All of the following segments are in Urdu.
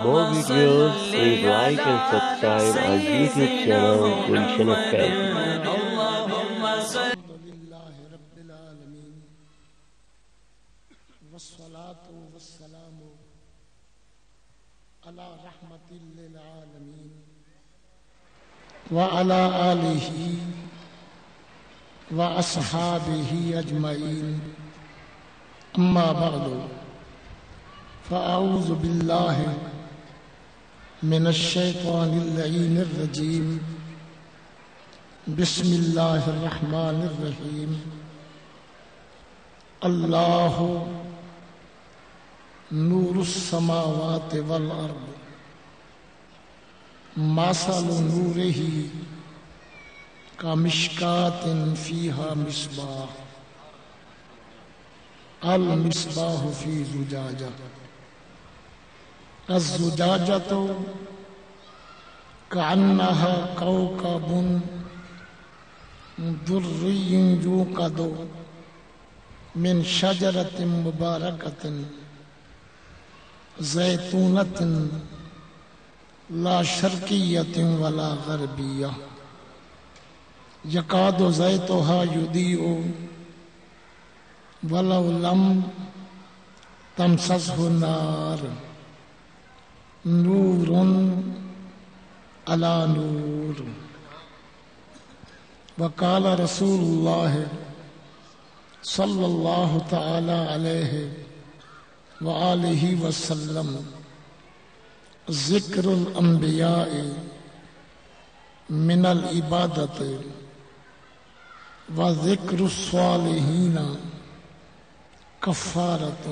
more videos, please like and subscribe our YouTube channel Gulshan Academy. الحمد لله رب العالمين والصلاة والسلام على رحمة للعالمين وعلى آله وأصحابه أجمعين أما بعد فأعوذ بالله من الشيطان اللعين الرجيم بسم الله الرحمن الرحيم الله نور السماوات والأرض مثل نوره كمشكاة فيها مصباح المصباح في زجاجة الزجاجة كأنها كوكب دري يوقد من شجرة مباركة زيتونة لا شرقية ولا غربية يكاد زيتها يضيء ولو لم تمسسه نار نور على نور وقال رسول الله صلى الله تعالى عليه وآله وسلم ذکر الانبیاء من العبادت وذکر الصالحین کفارۃ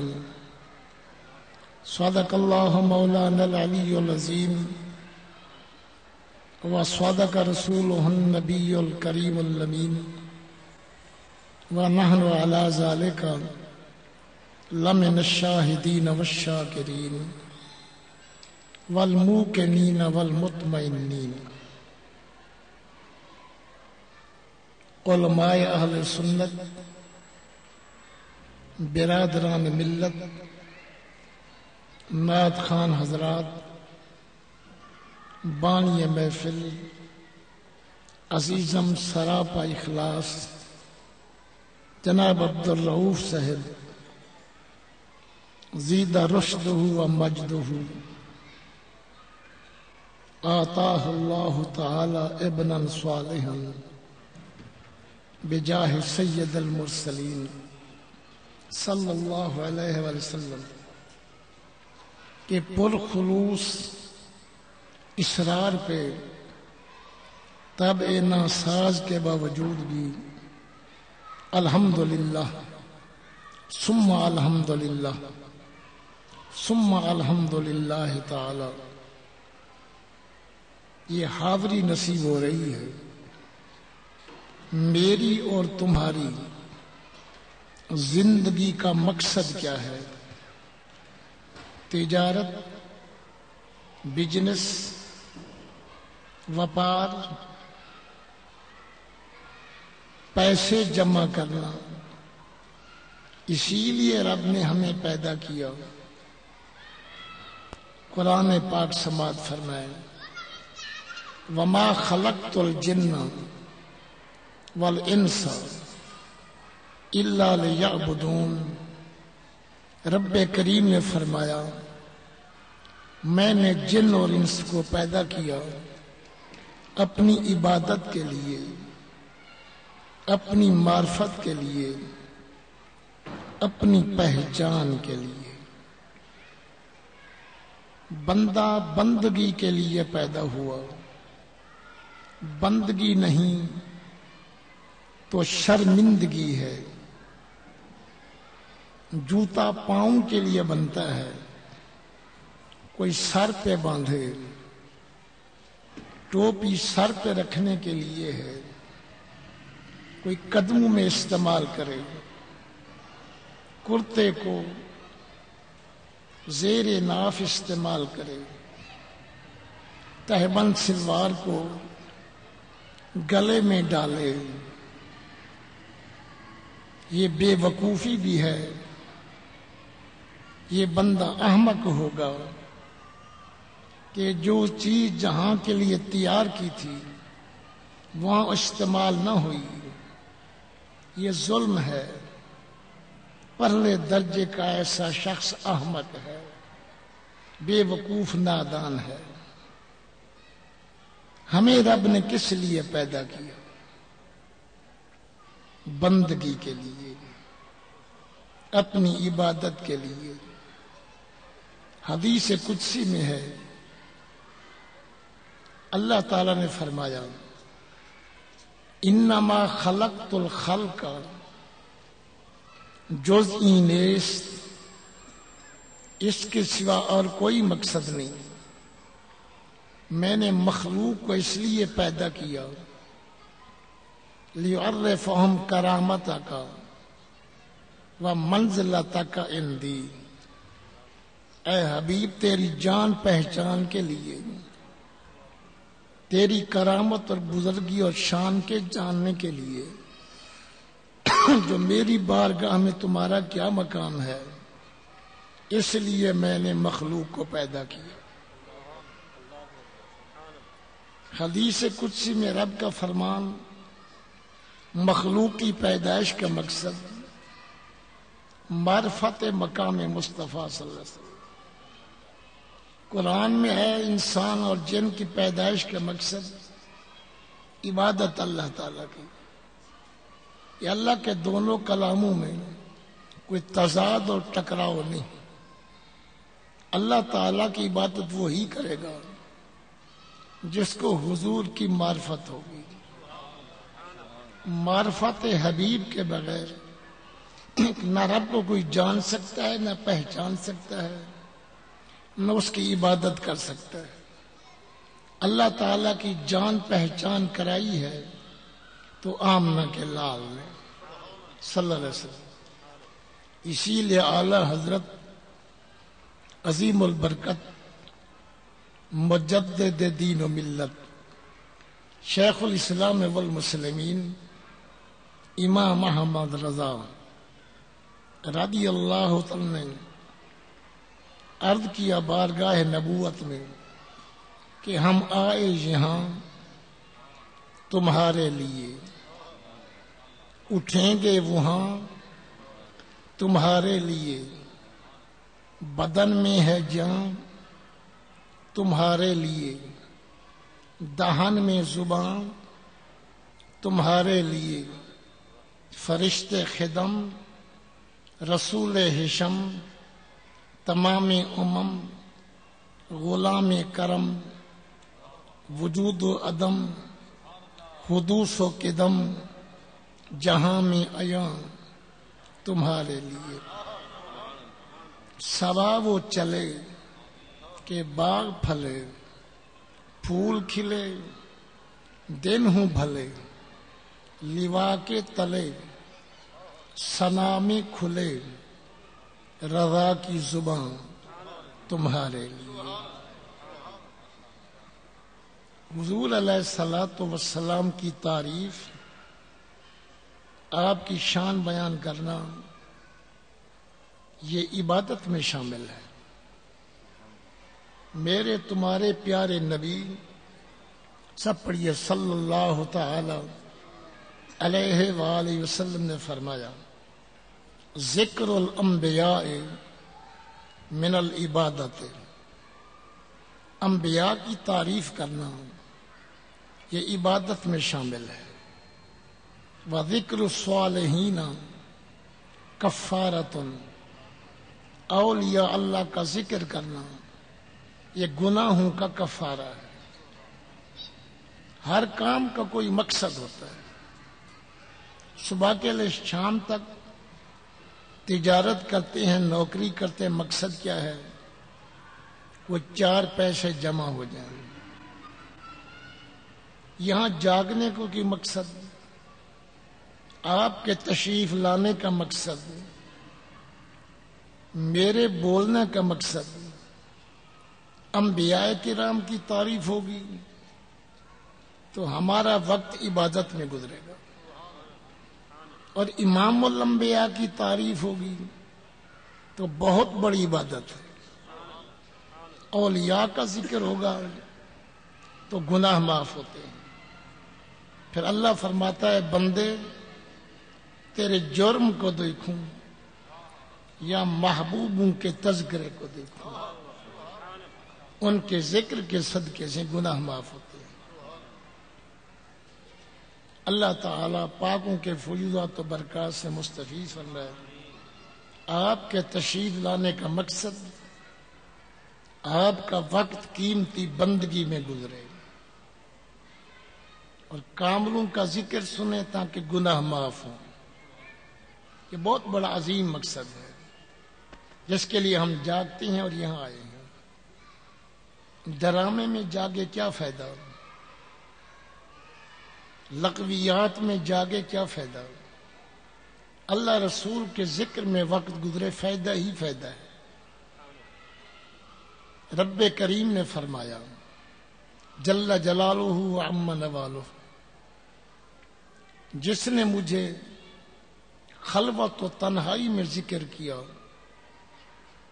صدق اللہ مولانا العلی العظیم وصدق رسولہ النبی الکریم الامین ونحن علی ذلک لمن الشاہدین والشاکرین والموقنین والمطمئنین علماء اہل سنت، برادران ملت، نعت خان حضرات، بانی محفل، عزیزم سراپا اخلاص جناب عبدالرؤوف صاحب زیدہ رشدہ و مجدہ آتاہ اللہ تعالی ابنا صالحا بجاہ سید المرسلین صلی اللہ علیہ وسلم کے پرخلوص اصرار پہ طبع ناساز کے باوجود بھی الحمدللہ ثم الحمدللہ ثم الحمدللہ تعالی یہ حاضری نصیب ہو رہی ہے۔ میری اور تمہاری زندگی کا مقصد کیا ہے؟ تجارت، بزنس، وپار، پیسے جمع کرنا۔ اسی لیے رب نے ہمیں پیدا کیا۔ قرآن پاک سماعت فرمائے وما خلقت الجن والانس الا لیعبدون۔ رب کریم نے فرمایا میں نے جن اور انس کو پیدا کیا اپنی عبادت کے لیے، اپنی معرفت کے لیے، اپنی پہچان کے لیے۔ بندہ بندگی کے لیے پیدا ہوا، بندگی نہیں تو شرمندگی ہے۔ جوتا پاؤں کے لیے بنتا ہے، کوئی سر پہ باندھے، ٹوپی سر پہ رکھنے کے لیے ہے، کوئی قدموں میں استعمال کرے، کرتے کو زیر ناف استعمال کرے، تہبند سلوار کو گلے میں ڈالے۔ یہ بے وقوفی بھی ہے، یہ بندہ احمق ہوگا کہ جو چیز جہاں کے لیے تیار کی تھی وہاں استعمال نہ ہوئی، یہ ظلم ہے، پرلے درجے کا ایسا شخص احمق ہے، بے وقوف نادان ہے۔ ہمیں رب نے کس لیے پیدا کیا؟ بندگی کے لیے، اپنی عبادت کے لیے۔ حدیث قدسی میں ہے، اللہ تعالی نے فرمایا انما خلقت الخلق جزئی نیست، اس کے سوا اور کوئی مقصد نہیں، میں نے مخلوق کو اس لیے پیدا کیا لیعرفہم کرامتک ومنزلتک عندی، اے حبیب تیری جان پہچان کے لیے، تیری کرامت اور بزرگی اور شان کے جاننے کے لیے، جو میری بارگاہ میں تمہارا کیا مقام ہے، اس لیے میں نے مخلوق کو پیدا کیا۔ حدیث قدسی میں رب کا فرمان مخلوق کی پیدائش کا مقصد معرفت مقام مصطفیٰ صلی اللہ علیہ وسلم۔ قرآن میں ہے انسان اور جن کی پیدائش کا مقصد عبادت اللہ تعالیٰ کی۔ یہ اللہ کے دونوں کلاموں میں کوئی تضاد اور ٹکراؤ نہیں۔ اللہ تعالیٰ کی عبادت وہی کرے گا جس کو حضور کی معرفت ہوگی۔ معرفت حبیب کے بغیر نہ رب کو کوئی جان سکتا ہے، نہ پہچان سکتا ہے، نہ اس کی عبادت کر سکتا ہے۔ اللہ تعالیٰ کی جان پہچان کرائی ہے تو آمنہ کے لال نے صلی اللہ علیہ وسلم۔ اسی لیے اعلی حضرت عظیم البرکت مجدد دین و ملت شیخ الاسلام والمسلمین امام محمد رضا رضی اللہ تعالی نے عرض کیا بارگاہ نبوت میں کہ ہم آئے یہاں تمہارے لیے، اٹھیں گے وہاں تمہارے لیے، بدن میں ہے جان تمہارے لیے، دہن میں زبان تمہارے لیے، فرشتے خدم رسول حشم تمام امم غلام کرم وجود و عدم حدوث و قدم جہاں میں عیاں تمہارے لیے۔ سوا وہ چلے کہ باغ پھلے پھول کھلے، دن ہوں بھلے لیوا کے تلے، ثنا میں کھلے رضا کی زبان تمہارے لیے۔ حضور علیہ الصلوۃ والسلام کی تعریف، آپ کی شان بیان کرنا، یہ عبادت میں شامل ہے۔ میرے تمہارے پیارے نبی سب پڑھیے صلی اللہ تعالی علیہ وآلہ وسلم نے فرمایا ذکر الانبیاء من العبادت، انبیاء کی تعریف کرنا یہ عبادت میں شامل ہے۔ وذکر الصالحین کفارۃ، اولیاء اللہ کا ذکر کرنا یہ گناہوں کا کفارہ ہے۔ ہر کام کا کوئی مقصد ہوتا ہے۔ صبح کے لے شام تک تجارت کرتے ہیں، نوکری کرتے ہیں، مقصد کیا ہے؟ وہ 4 پیسے جمع ہو جائیں۔ یہاں جاگنے کو کی مقصد، آپ کے تشریف لانے کا مقصد، میرے بولنے کا مقصد، انبیاء کرام کی تعریف ہوگی تو ہمارا وقت عبادت میں گزرے گا، اور امام الانبیاء کی تعریف ہوگی تو بہت بڑی عبادت ہے، اولیاء کا ذکر ہوگا تو گناہ معاف ہوتے ہیں. پھر اللہ فرماتا ہے بندے تیرے جرم کو دیکھوں یا محبوبوں کے تذکرے کو دیکھوں، ان کے ذکر کے صدقے سے گناہ معاف ہوتے ہیں. اللہ تعالیٰ پاکوں کے فیوضات و برکات سے مستفیض فرمائے. آپ کے تشریف لانے کا مقصد آپ کا وقت قیمتی بندگی میں گزرے اور کاملوں کا ذکر سنیں تاکہ گناہ معاف ہوں. یہ بہت بڑا عظیم مقصد ہے جس کے لیے ہم جاگتے ہیں اور یہاں آئے ہیں. ڈرامے میں جاگے کیا فائدہ، لغویات میں جاگے کیا فائدہ، اللہ رسول کے ذکر میں وقت گزرے فائدہ ہی فائدہ ہے. رب کریم نے فرمایا جل جلالہ وعم نوالہ، جس نے مجھے خلوت و تنہائی میں ذکر کیا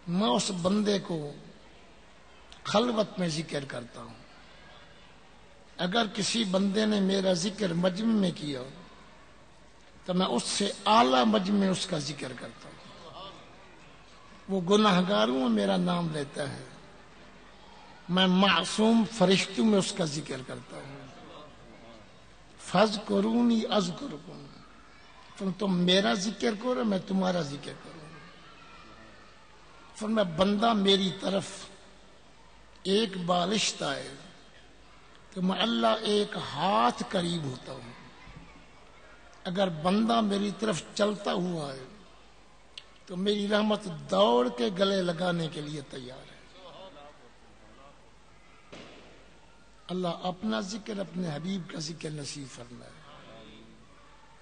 میں اس بندے کو خلوت میں ذکر کرتا ہوں. اگر کسی بندے نے میرا ذکر مجمع میں کیا تو میں اس سے اعلیٰ مجمع میں اس کا ذکر کرتا ہوں. وہ گناہگاروں میں میرا نام لیتا ہے، میں معصوم فرشتوں میں اس کا ذکر کرتا ہوں. فاذکرونی اذکرکم، تم میرا ذکر کرو میں تمہارا ذکر کروں. فرمایا بندہ میری طرف ایک بالشت آئے تو میں اللہ ایک ہاتھ قریب ہوتا ہوں. اگر بندہ میری طرف چلتا ہوا ہے تو میری رحمت دوڑ کے گلے لگانے کے لیے تیار ہے. اللہ اپنا ذکر اپنے حبیب کا ذکر نصیب فرمائے.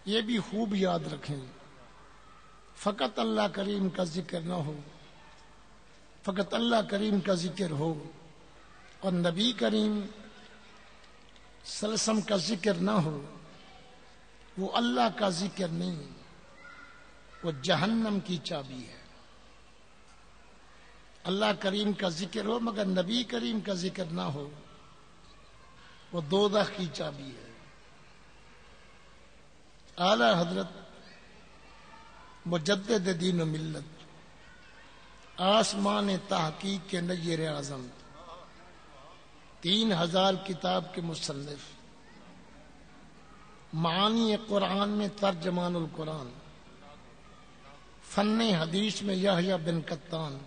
یہ بھی خوب یاد رکھیں، فقط اللہ کریم کا ذکر نہ ہو، فقط اللہ کریم کا ذکر ہو اور نبی کریم صلی اللہ علیہ وسلم کا ذکر نہ ہو، وہ اللہ کا ذکر نہیں، وہ جہنم کی چابی ہے. اللہ کریم کا ذکر ہو مگر نبی کریم کا ذکر نہ ہو، وہ دوزخ کی چابی ہے. اعلی حضرت مجدد دین و ملت، آسمان تحقیق کے نیر اعظم، 3000 کتاب کے مصنف، معانی قرآن میں ترجمان القرآن، فن حدیث میں یحییٰ بن قطان،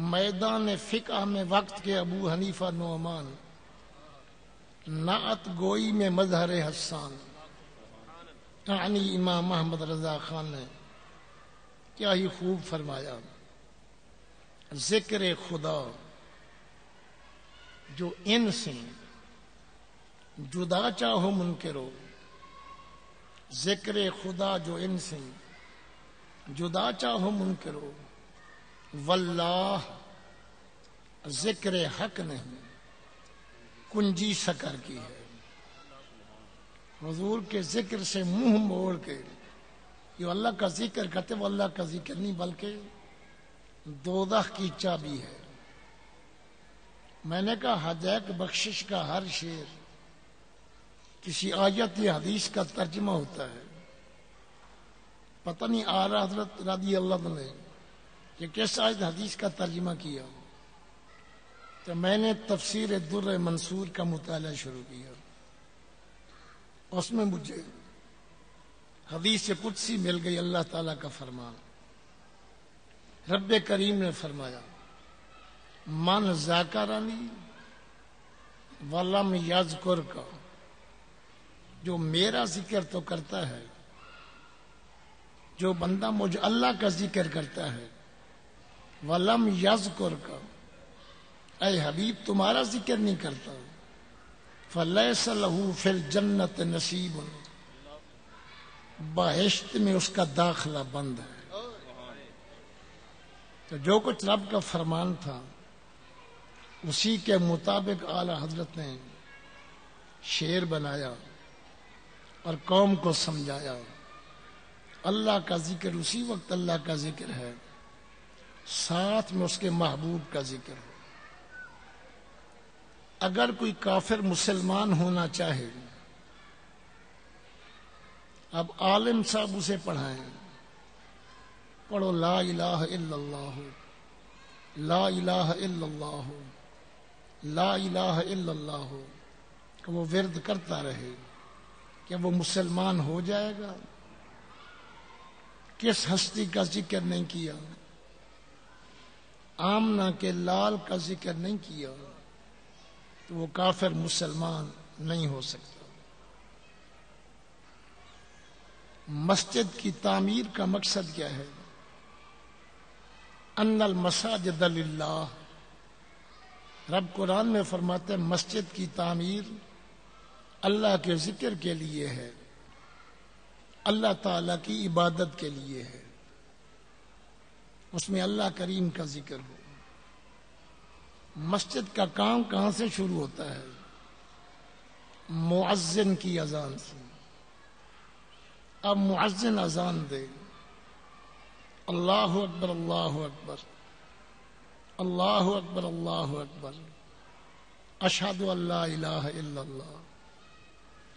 میدان فقہ میں وقت کے ابو حنیفہ نعمان، نعت گوئی میں مظہر حسان، یعنی امام محمد رضا خان نے کیا ہی خوب فرمایا. ذکر خدا جو ان سے جدا چاہو منکرو، ذکر خدا جو ان سے جدا چاہو منکرو، واللہ ذکر حق نہیں کنجی شکر کی ہے. حضور کے ذکر سے منہ موڑ کے یہ اللہ کا ذکر کرتے، وہ اللہ کا ذکر نہیں بلکہ دوزخ کی چابی ہے. میں نے کہا ہدایت بخشش کا ہر شعر کسی آیت یا حدیث کا ترجمہ ہوتا ہے. پتہ نہیں اعلیٰ حضرت رضی اللہ عنہ نے کہ کس آیت حدیث کا ترجمہ کیا. تو میں نے تفسیر در منصور کا مطالعہ شروع کیا. اس میں مجھے حدیث قدسی مل گئی، اللہ تعالیٰ کا فرمان. رب کریم نے فرمایا من ذاکرنی ولم یذکر کا، جو میرا ذکر تو کرتا ہے، جو بندہ مجھ اللہ کا ذکر کرتا ہے، ولم یذکر کا، اے حبیب تمہارا ذکر نہیں کرتا، فلیس لہ فی الجنت نصیب، بہشت میں اس کا داخلہ بند ہے. تو جو کچھ رب کا فرمان تھا اسی کے مطابق اعلی حضرت نے شعر بنایا اور قوم کو سمجھایا. اللہ کا ذکر اسی وقت اللہ کا ذکر ہے، ساتھ میں اس کے محبوب کا ذکر ہو۔ اگر کوئی کافر مسلمان ہونا چاہے، اب عالم صاحب اسے پڑھائیں، پڑھو لا الہ الا اللہ، لا الہ الا اللہ، لا الہ الا اللہ، کہ وہ ورد کرتا رہے، کہ وہ مسلمان ہو جائے گا؟ کس ہستی کا ذکر نہیں کیا؟ آمنہ کے لال کا ذکر نہیں کیا تو وہ کافر مسلمان نہیں ہو سکتا۔ مسجد کی تعمیر کا مقصد کیا ہے؟ ان المساجد للہ، رب قرآن میں فرماتے ہیں مسجد کی تعمیر اللہ کے ذکر کے لیے ہے، اللہ تعالی کی عبادت کے لیے ہے، اس میں اللہ کریم کا ذکر ہو۔ مسجد کا کام کہاں سے شروع ہوتا ہے؟ مؤذن کی اذان سے۔ اب مؤذن اذان دے، اللہ اکبر اللہ اکبر، اللہ اکبر اللہ اکبر، اشہد ان لا الہ الا اللہ،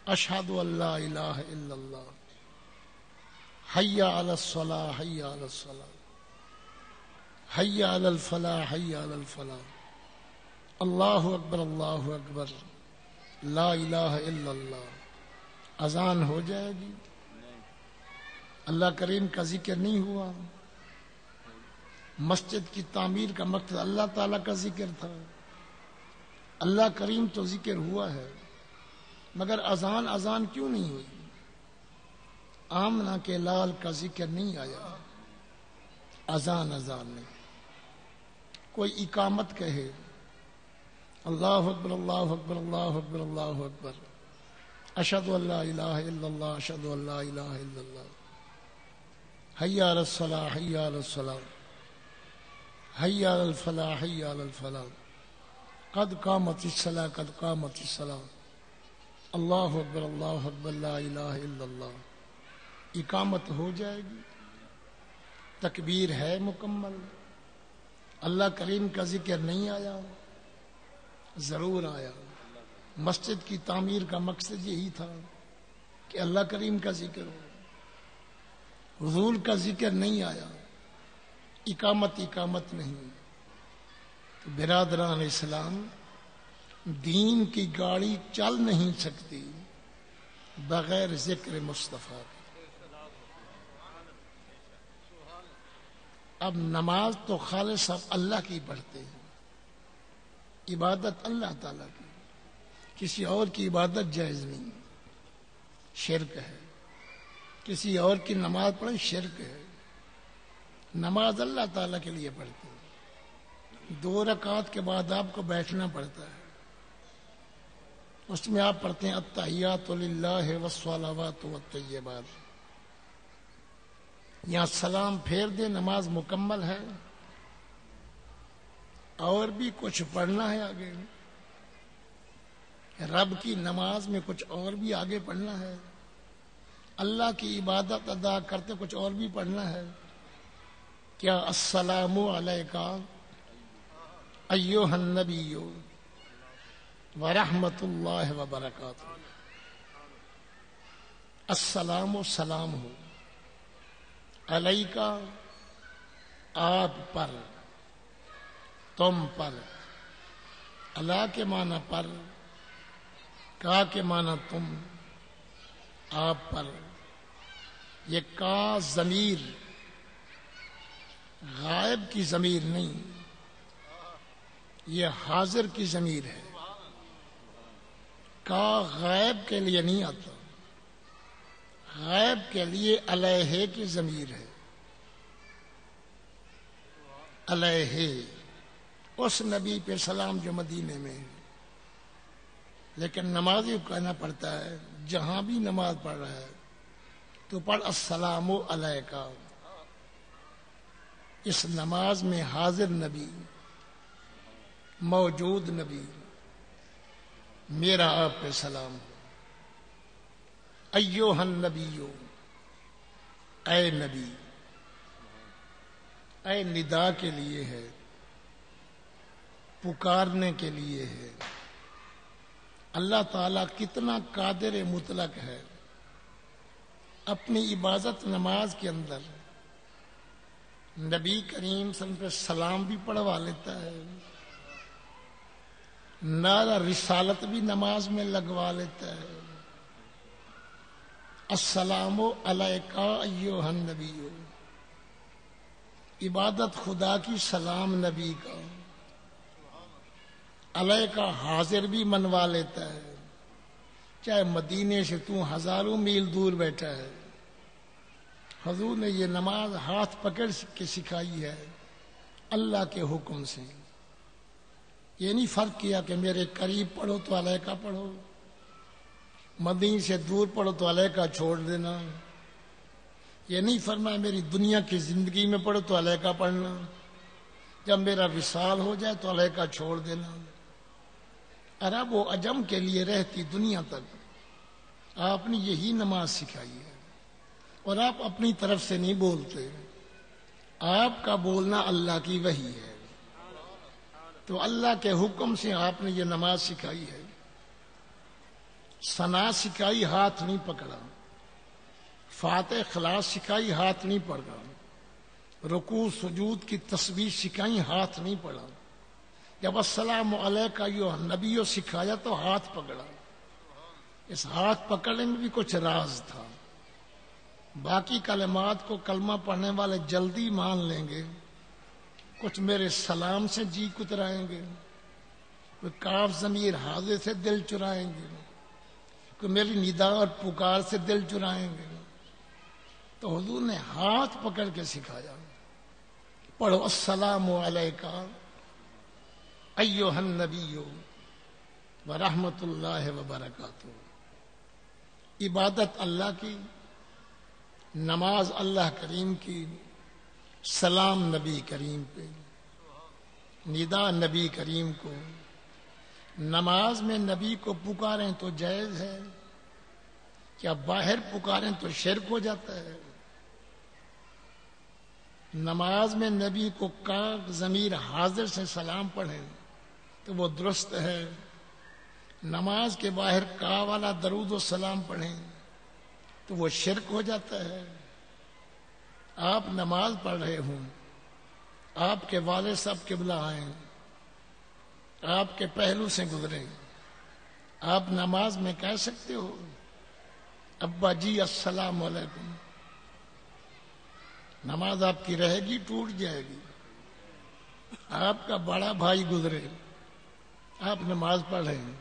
اشہد ان لا الہ الا اللہ، حی علی الصلاۃ حی علی الصلاۃ، حی علی الفلاح حی علی الفلاح، اللہ اکبر اللہ اکبر، لا الہ الا اللہ، اذان ہو جائے گی۔ اللہ کریم کا ذکر نہیں ہوا؟ مسجد کی تعمیر کا مقصد اللہ تعالی کا ذکر تھا، اللہ کریم تو ذکر ہوا ہے، مگر اذان کیوں نہیں ہوئی؟ آمنہ کے لال کا ذکر نہیں آیا، اذان نہیں۔ کوئی اقامت کہے اللہ اکبر اللہ اکبر اللہ اکبر اللہ اکبر، اشہد ان لا الہ الا اللہ، اشہد ان لا الہ الا اللہ، حی علی الصلاۃ حی علی الصلاۃ، حی علی الفلاح حی علی الفلاح، قد قامت الصلاۃ قد قامت الصلاۃ، اللہ اکبر لا الہ الا اللہ۔ اقامت ہو جائے گی، تکبیر ہے مکمل، اللہ کریم کا ذکر نہیں آیا؟ ضرور آیا۔ مسجد کی تعمیر کا مقصد یہی تھا کہ اللہ کریم کا ذکر ہو، حضور کا ذکر نہیں آیا، اقامت نہیں۔ تو برادران اسلام، دین کی گاڑی چل نہیں سکتی بغیر ذکر مصطفیٰ کے۔ اب نماز تو خالص اب اللہ کی پڑھتے ہیں، عبادت اللہ تعالیٰ کی، کسی اور کی عبادت جائز نہیں، شرک ہے۔ کسی اور کی نماز پڑھیں شرک ہے۔ نماز اللہ تعالیٰ کے لیے پڑھتے ہیں، 2 رکعت کے بعد آپ کو بیٹھنا پڑتا ہے، اس میں آپ پڑھتے ہیں التحیات للہ والصلوات والطیبات، یہاں سلام پھیر دے، نماز مکمل ہے۔ اور بھی کچھ پڑھنا ہے آگے، رب کی نماز میں کچھ اور بھی آگے پڑھنا ہے، اللہ کی عبادت ادا کرتے کچھ اور بھی پڑھنا ہے۔ کیا السلام علیکہ ایھا النبی ورحمۃ اللہ وبرکاتہ، السلام و سلام ہو علیکہ آپ پر، تم پر، اللہ کے معنی پر، کا کے معنی تم، آپ پر۔ یہ کا ضمیر غائب کی ضمیر نہیں، یہ حاضر کی ضمیر ہے۔ کا غائب کے لیے نہیں آتا، غائب کے لیے علیہ کی ضمیر ہے، علیہ اس نبی پہ سلام جو مدینے میں ہے۔ لیکن نمازی کو کہنا پڑتا ہے جہاں بھی نماز پڑھ رہا ہے تو پڑھ السلام علیکہ۔ اس نماز میں حاضر نبی، موجود نبی، میرا آپ پہ سلام ہو۔ ایھا النبی، اے نبی، اے ندا کے لیے ہے، پکارنے کے لیے ہے۔ اللہ تعالیٰ کتنا قادر مطلق ہے، اپنی عبادت نماز کے اندر نبی کریم صلی اللہ علیہ وسلم پہ سلام بھی پڑھوا لیتا ہے، نعرہ رسالت بھی نماز میں لگوا لیتا ہے، السلام علیکہ ایھا النبی، عبادت خدا کی، سلام نبی کا، علیکہ حاضر بھی منوا لیتا ہے، چاہے مدینے سے تو ہزاروں میل دور بیٹھا ہے۔ حضور نے یہ نماز ہاتھ پکڑ کے سکھائی ہے اللہ کے حکم سے۔ یہ نہیں فرق کیا کہ میرے قریب پڑھو تو علیکہ پڑھو، مدینے سے دور پڑھو تو علیکہ چھوڑ دینا۔ یہ نہیں فرمایا میری دنیا کی زندگی میں پڑھو تو علیکہ پڑھنا، جب میرا وصال ہو جائے تو علیکہ چھوڑ دینا۔ عرب و عجم کے لیے رہتی دنیا تک آپ نے یہی نماز سکھائی ہے، اور آپ اپنی طرف سے نہیں بولتے، آپ کا بولنا اللہ کی وحی ہے، تو اللہ کے حکم سے آپ نے یہ نماز سکھائی ہے۔ ثنا سکھائی، ہاتھ نہیں پکڑا، فاتح خلاص سکھائی، ہاتھ نہیں پکڑا، رکوع سجود کی تسبیح سکھائی، ہاتھ نہیں پڑا، جب السلام علیکہ ایھا النبی سکھایا تو ہاتھ پکڑا۔ اس ہاتھ پکڑنے میں بھی کچھ راز تھا، باقی کلمات کو کلمہ پڑھنے والے جلدی مان لیں گے، کچھ میرے سلام سے جی کترائیں گے، کوئی کاف ضمیر حاضر سے دل چرائیں گے، کوئی میری ندا اور پکار سے دل چرائیں گے، تو حضور نے ہاتھ پکڑ کے سکھایا، پڑھو السلام علیکہ ایھا النبی ورحمۃ اللہ وبرکاتہ۔ عبادت اللہ کی، نماز اللہ کریم کی، سلام نبی کریم پہ، ندا نبی کریم کو۔ نماز میں نبی کو پکاریں تو جائز ہے، کیا باہر پکاریں تو شرک ہو جاتا ہے؟ نماز میں نبی کو کاف ضمیر حاضر سے سلام پڑھیں تو وہ درست ہے، نماز کے باہر کا والا درود و سلام پڑھیں تو وہ شرک ہو جاتا ہے۔ آپ نماز پڑھ رہے ہوں، آپ کے والد صاحب قبلہ آئیں، آپ کے پہلو سے گزریں، آپ نماز میں کہہ سکتے ہو ابا جی السلام علیکم؟ نماز آپ کی رہے گی، ٹوٹ جائے گی۔ آپ کا بڑا بھائی گزرے، آپ نماز پڑھ رہے ہیں،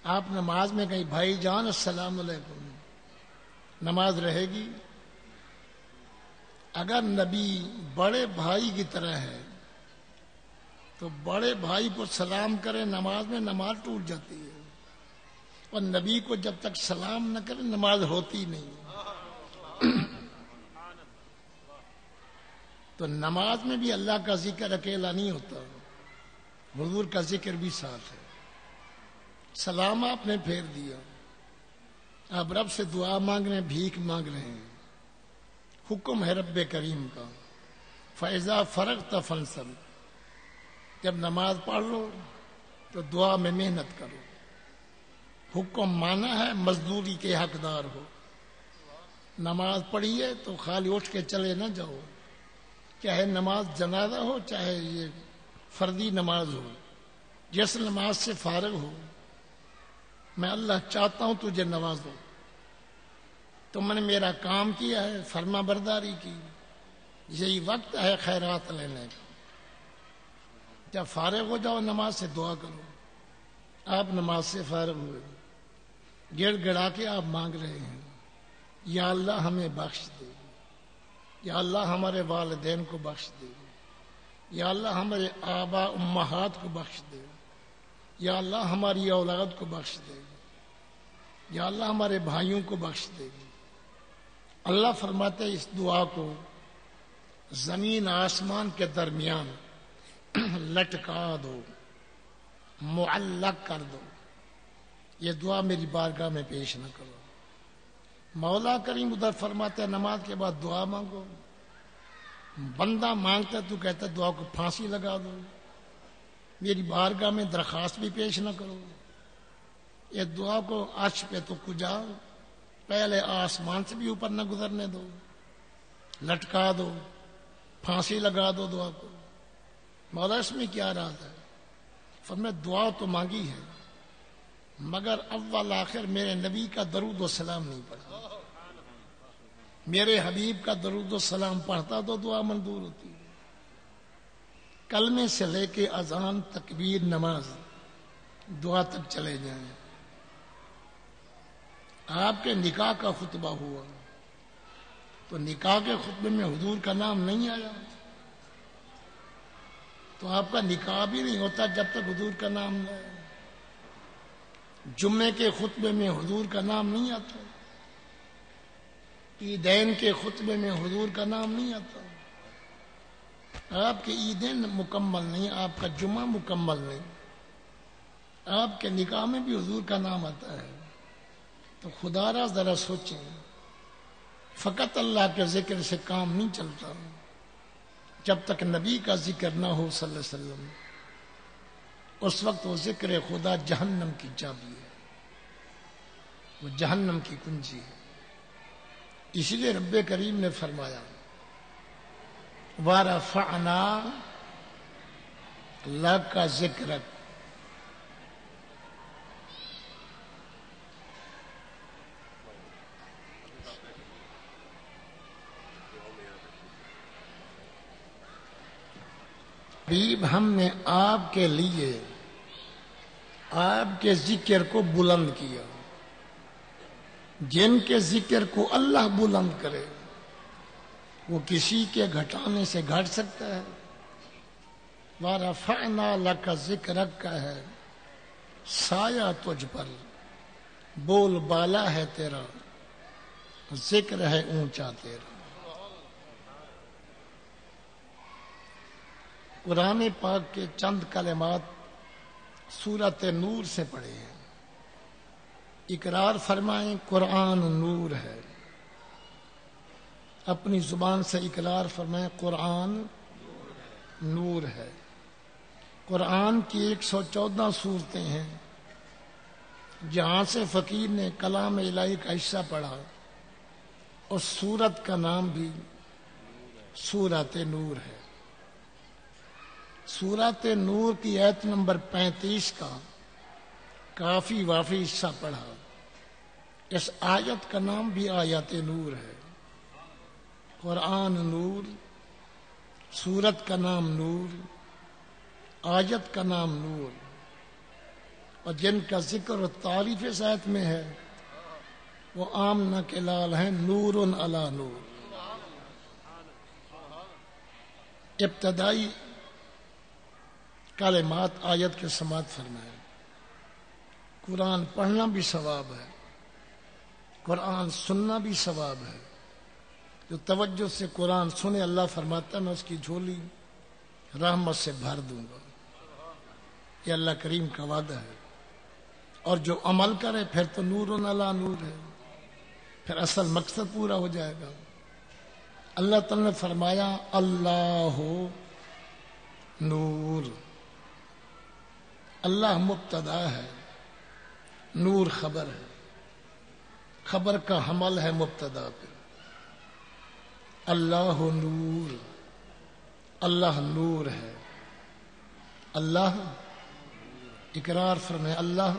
آپ نماز میں کہیں بھائی جان السلام علیکم، نماز رہے گی؟ اگر نبی بڑے بھائی کی طرح ہے تو بڑے بھائی کو سلام کرے نماز میں، نماز ٹوٹ جاتی ہے، اور نبی کو جب تک سلام نہ کرے نماز ہوتی نہیں۔ تو نماز میں بھی اللہ کا ذکر اکیلا نہیں ہوتا، حضور کا ذکر بھی ساتھ ہے۔ سلام آپ نے پھیر دیا، آپ رب سے دعا مانگ رہے ہیں، بھیک مانگ رہے ہیں، حکم ہے رب کریم کا، فَإِذَا فَرَغْتَ فَانْصَبْ، جب نماز پڑھ لو تو دعا میں محنت کرو۔ حکم مانا ہے مزدوری کے حقدار ہو، نماز پڑھیے تو خالی اٹھ کے چلے نہ جاؤ، چاہے نماز جنازہ ہو چاہے یہ فردی نماز ہو، جس نماز سے فارغ ہو، میں اللہ چاہتا ہوں تجھے نوازوں، تم نے میرا کام کیا ہے، فرما برداری کی، یہی وقت ہے خیرات لینے کا۔ جب فارغ ہو جاؤ نماز سے دعا کرو۔ آپ نماز سے فارغ ہوئے، گڑ گڑا کے آپ مانگ رہے ہیں، یا اللہ ہمیں بخش دے، یا اللہ ہمارے والدین کو بخش دے، یا اللہ ہمارے آبا امہات کو بخش دے، یا اللہ ہماری اولاد کو بخش دے، یا اللہ ہمارے بھائیوں کو بخش دے۔ اللہ فرماتے اس دعا کو زمین آسمان کے درمیان لٹکا دو، معلق کر دو، یہ دعا میری بارگاہ میں پیش نہ کرو۔ مولا کریم ادھر فرماتے ہیں نماز کے بعد دعا مانگو، بندہ مانگتا تو کہتا دعا کو پھانسی لگا دو، میری بارگاہ میں درخواست بھی پیش نہ کرو، یہ دعا کو عرش پہ تو کجا پہلے آسمان سے بھی اوپر نہ گزرنے دو، لٹکا دو، پھانسی لگا دو دعا کو۔ مولا اس میں کیا راز ہے؟ فرمایا دعا تو مانگی ہے مگر اول آخر میرے نبی کا درود و سلام نہیں پڑھا، میرے حبیب کا درود و سلام پڑھتا تو دعا منظور ہوتی۔ کلمے سے لے کے اذان تکبیر نماز دعا تک چلے جائیں۔ آپ کے نکاح کا خطبہ ہوا تو نکاح کے خطبے میں حضور کا نام نہیں آیا، تو آپ کا نکاح بھی نہیں ہوتا جب تک حضور کا نام نہ آئے۔ جمعے کے خطبے میں حضور کا نام نہیں آتا، عیدین کے خطبے میں حضور کا نام نہیں آتا، آپ کے عیدین مکمل نہیں، آپ کا جمعہ مکمل نہیں، آپ کے نکاح میں بھی حضور کا نام آتا ہے۔ تو خدا را ذرا سوچیں، فقط اللہ کے ذکر سے کام نہیں چلتا، جب تک نبی کا ذکر نہ ہو صلی اللہ علیہ وسلم، اس وقت وہ ذکر خدا جہنم کی چابی ہے، وہ جہنم کی کنجی ہے۔ اسی لیے رب کریم نے فرمایا وَرَفَعْنَا لَكَ ذِكْرَكَ، حبیب ہم نے آپ کے لیے آپ کے ذکر کو بلند کیا۔ جن کے ذکر کو اللہ بلند کرے وہ کسی کے گھٹانے سے گھٹ سکتا ہے؟ وَرَفَعْنَا لَكَ ذِكْرَكَ کا ہے سایہ تجھ پر، بول بالا ہے تیرا، ذکر ہے اونچا تیرا۔ قرآن پاک کے چند کلمات سورۃ نور سے پڑھے ہیں، اقرار فرمائیں قرآن نور ہے، اپنی زبان سے اقرار فرمائیں قرآن نور ہے۔ قرآن کی 114 صورتیں ہیں، جہاں سے فقیر نے کلام الہی کا حصہ پڑھا اس سورت کا نام بھی سورۃ نور ہے۔ سورۃ نور کی آیت نمبر 35 کا کافی وافی حصہ پڑھا، اس آیت کا نام بھی آیت نور ہے۔ قرآن نور، سورت کا نام نور، آیت کا نام نور، اور جن کا ذکر و تعریف اس آیت میں ہے وہ آمنہ کے لال ہیں، نور علی نور۔ ابتدائی کلمات آیت کے سماعت فرمائے۔ قرآن پڑھنا بھی ثواب ہے، قرآن سننا بھی ثواب ہے۔ جو توجہ سے قرآن سنے اللہ فرماتا ہے میں اس کی جھولی رحمت سے بھر دوں گا، یہ اللہ کریم کا وعدہ ہے۔ اور جو عمل کرے پھر تو نور علی نور ہے، پھر اصل مقصد پورا ہو جائے گا۔ اللہ تعالی نے فرمایا اللہ نور، اللہ مبتدا ہے، نور خبر ہے، خبر کا حمل ہے مبتدا پہ۔ اللہ نور، اللہ نور ہے، اللہ اقرار فرمائے اللہ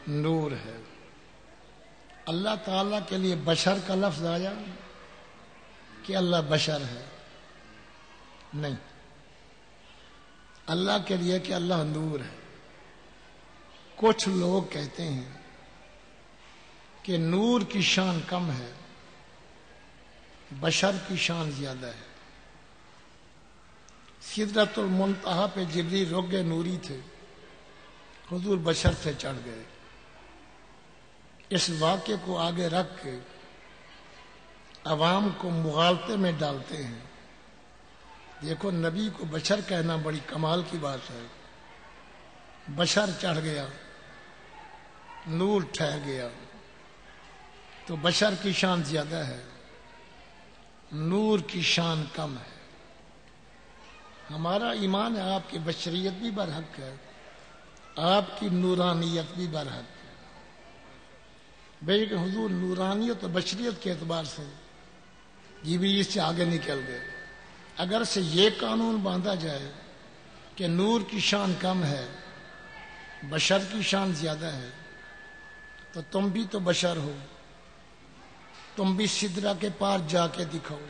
نور ہے۔ اللہ تعالیٰ کے لیے بشر کا لفظ آیا کہ اللہ بشر ہے؟ نہیں، اللہ کے لیے کہ اللہ نور ہے۔ کچھ لوگ کہتے ہیں کہ نور کی شان کم ہے، بشر کی شان زیادہ ہے۔ سدرۃ المنتہا پہ جبریل رک گئے، نوری تھے، حضور بشر سے چڑھ گئے۔ اس واقعے کو آگے رکھ کے عوام کو مغالطے میں ڈالتے ہیں۔ دیکھو نبی کو بشر کہنا بڑی کمال کی بات ہے، بشر چڑھ گیا، نور ٹھہر گیا، تو بشر کی شان زیادہ ہے۔ نور کی شان کم ہے. ہمارا ایمان ہے آپ کی بشریت بھی برحق ہے, آپ کی نورانیت بھی برحق ہے. بھئی کہ حضور نورانیت و بشریت کے اعتبار سے یہ بھی اس سے آگے نکل گئے. اگر سے یہ قانون باندھا جائے کہ نور کی شان کم ہے, بشر کی شان زیادہ ہے, تو تم بھی تو بشر ہو, تم بھی سدرہ کے پار جا کے دکھاؤ.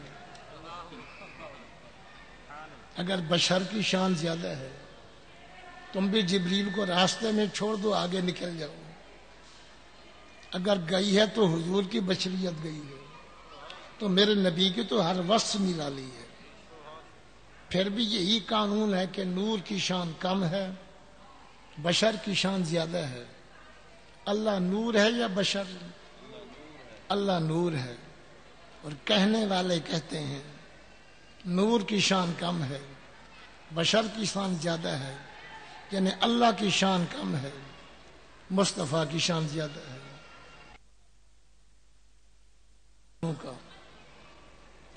اگر بشر کی شان زیادہ ہے, تم بھی جبریل کو راستے میں چھوڑ دو, آگے نکل جاؤ. اگر گئی ہے تو حضور کی بشریت گئی ہے, تو میرے نبی کی تو ہر وصف نرالی ہے. پھر بھی یہی قانون ہے کہ نور کی شان کم ہے, بشر کی شان زیادہ ہے. اللہ نور ہے یا بشر؟ اللہ نور ہے. اور کہنے والے کہتے ہیں نور کی شان کم ہے, بشر کی شان زیادہ ہے, یعنی اللہ کی شان کم ہے, مصطفیٰ کی شان زیادہ ہے.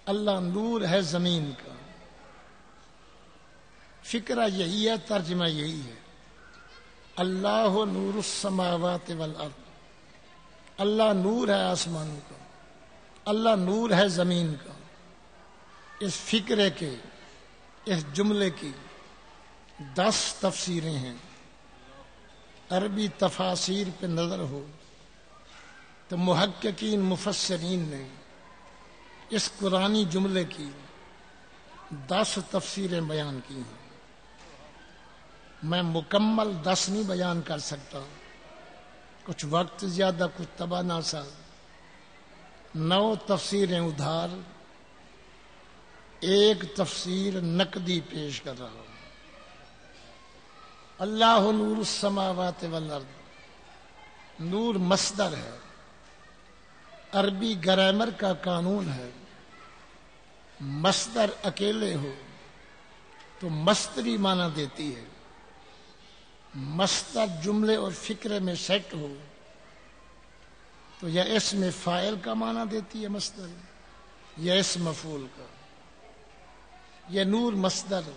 اللہ نور ہے زمین کا. فکرہ یہی ہے, ترجمہ یہی ہے. اللہ نور السماوات والارض, اللہ نور ہے آسمانوں کا, اللہ نور ہے زمین کا. اس فکرے کے, اس جملے کی 10 تفسیریں ہیں. عربی تفاسیر پہ نظر ہو تو محققین مفسرین نے اس قرآنی جملے کی 10 تفسیریں بیان کی ہیں. میں مکمل 10 نہیں بیان کر سکتا, کچھ وقت زیادہ, کچھ تباہ ناسا. 9 تفسیریں ادھار, ایک تفسیر نقدی پیش کر رہا ہوں. اللہ نور السماوات والارض, نور مصدر ہے. عربی گرامر کا قانون ہے, مصدر اکیلے ہو تو مصدری معنی دیتی ہے, مصدر جملے اور فکرے میں سیٹ ہو تو یا اسم فاعل کا معنی دیتی ہے مصدر, یا اسم مفعول کا. یہ نور مصدر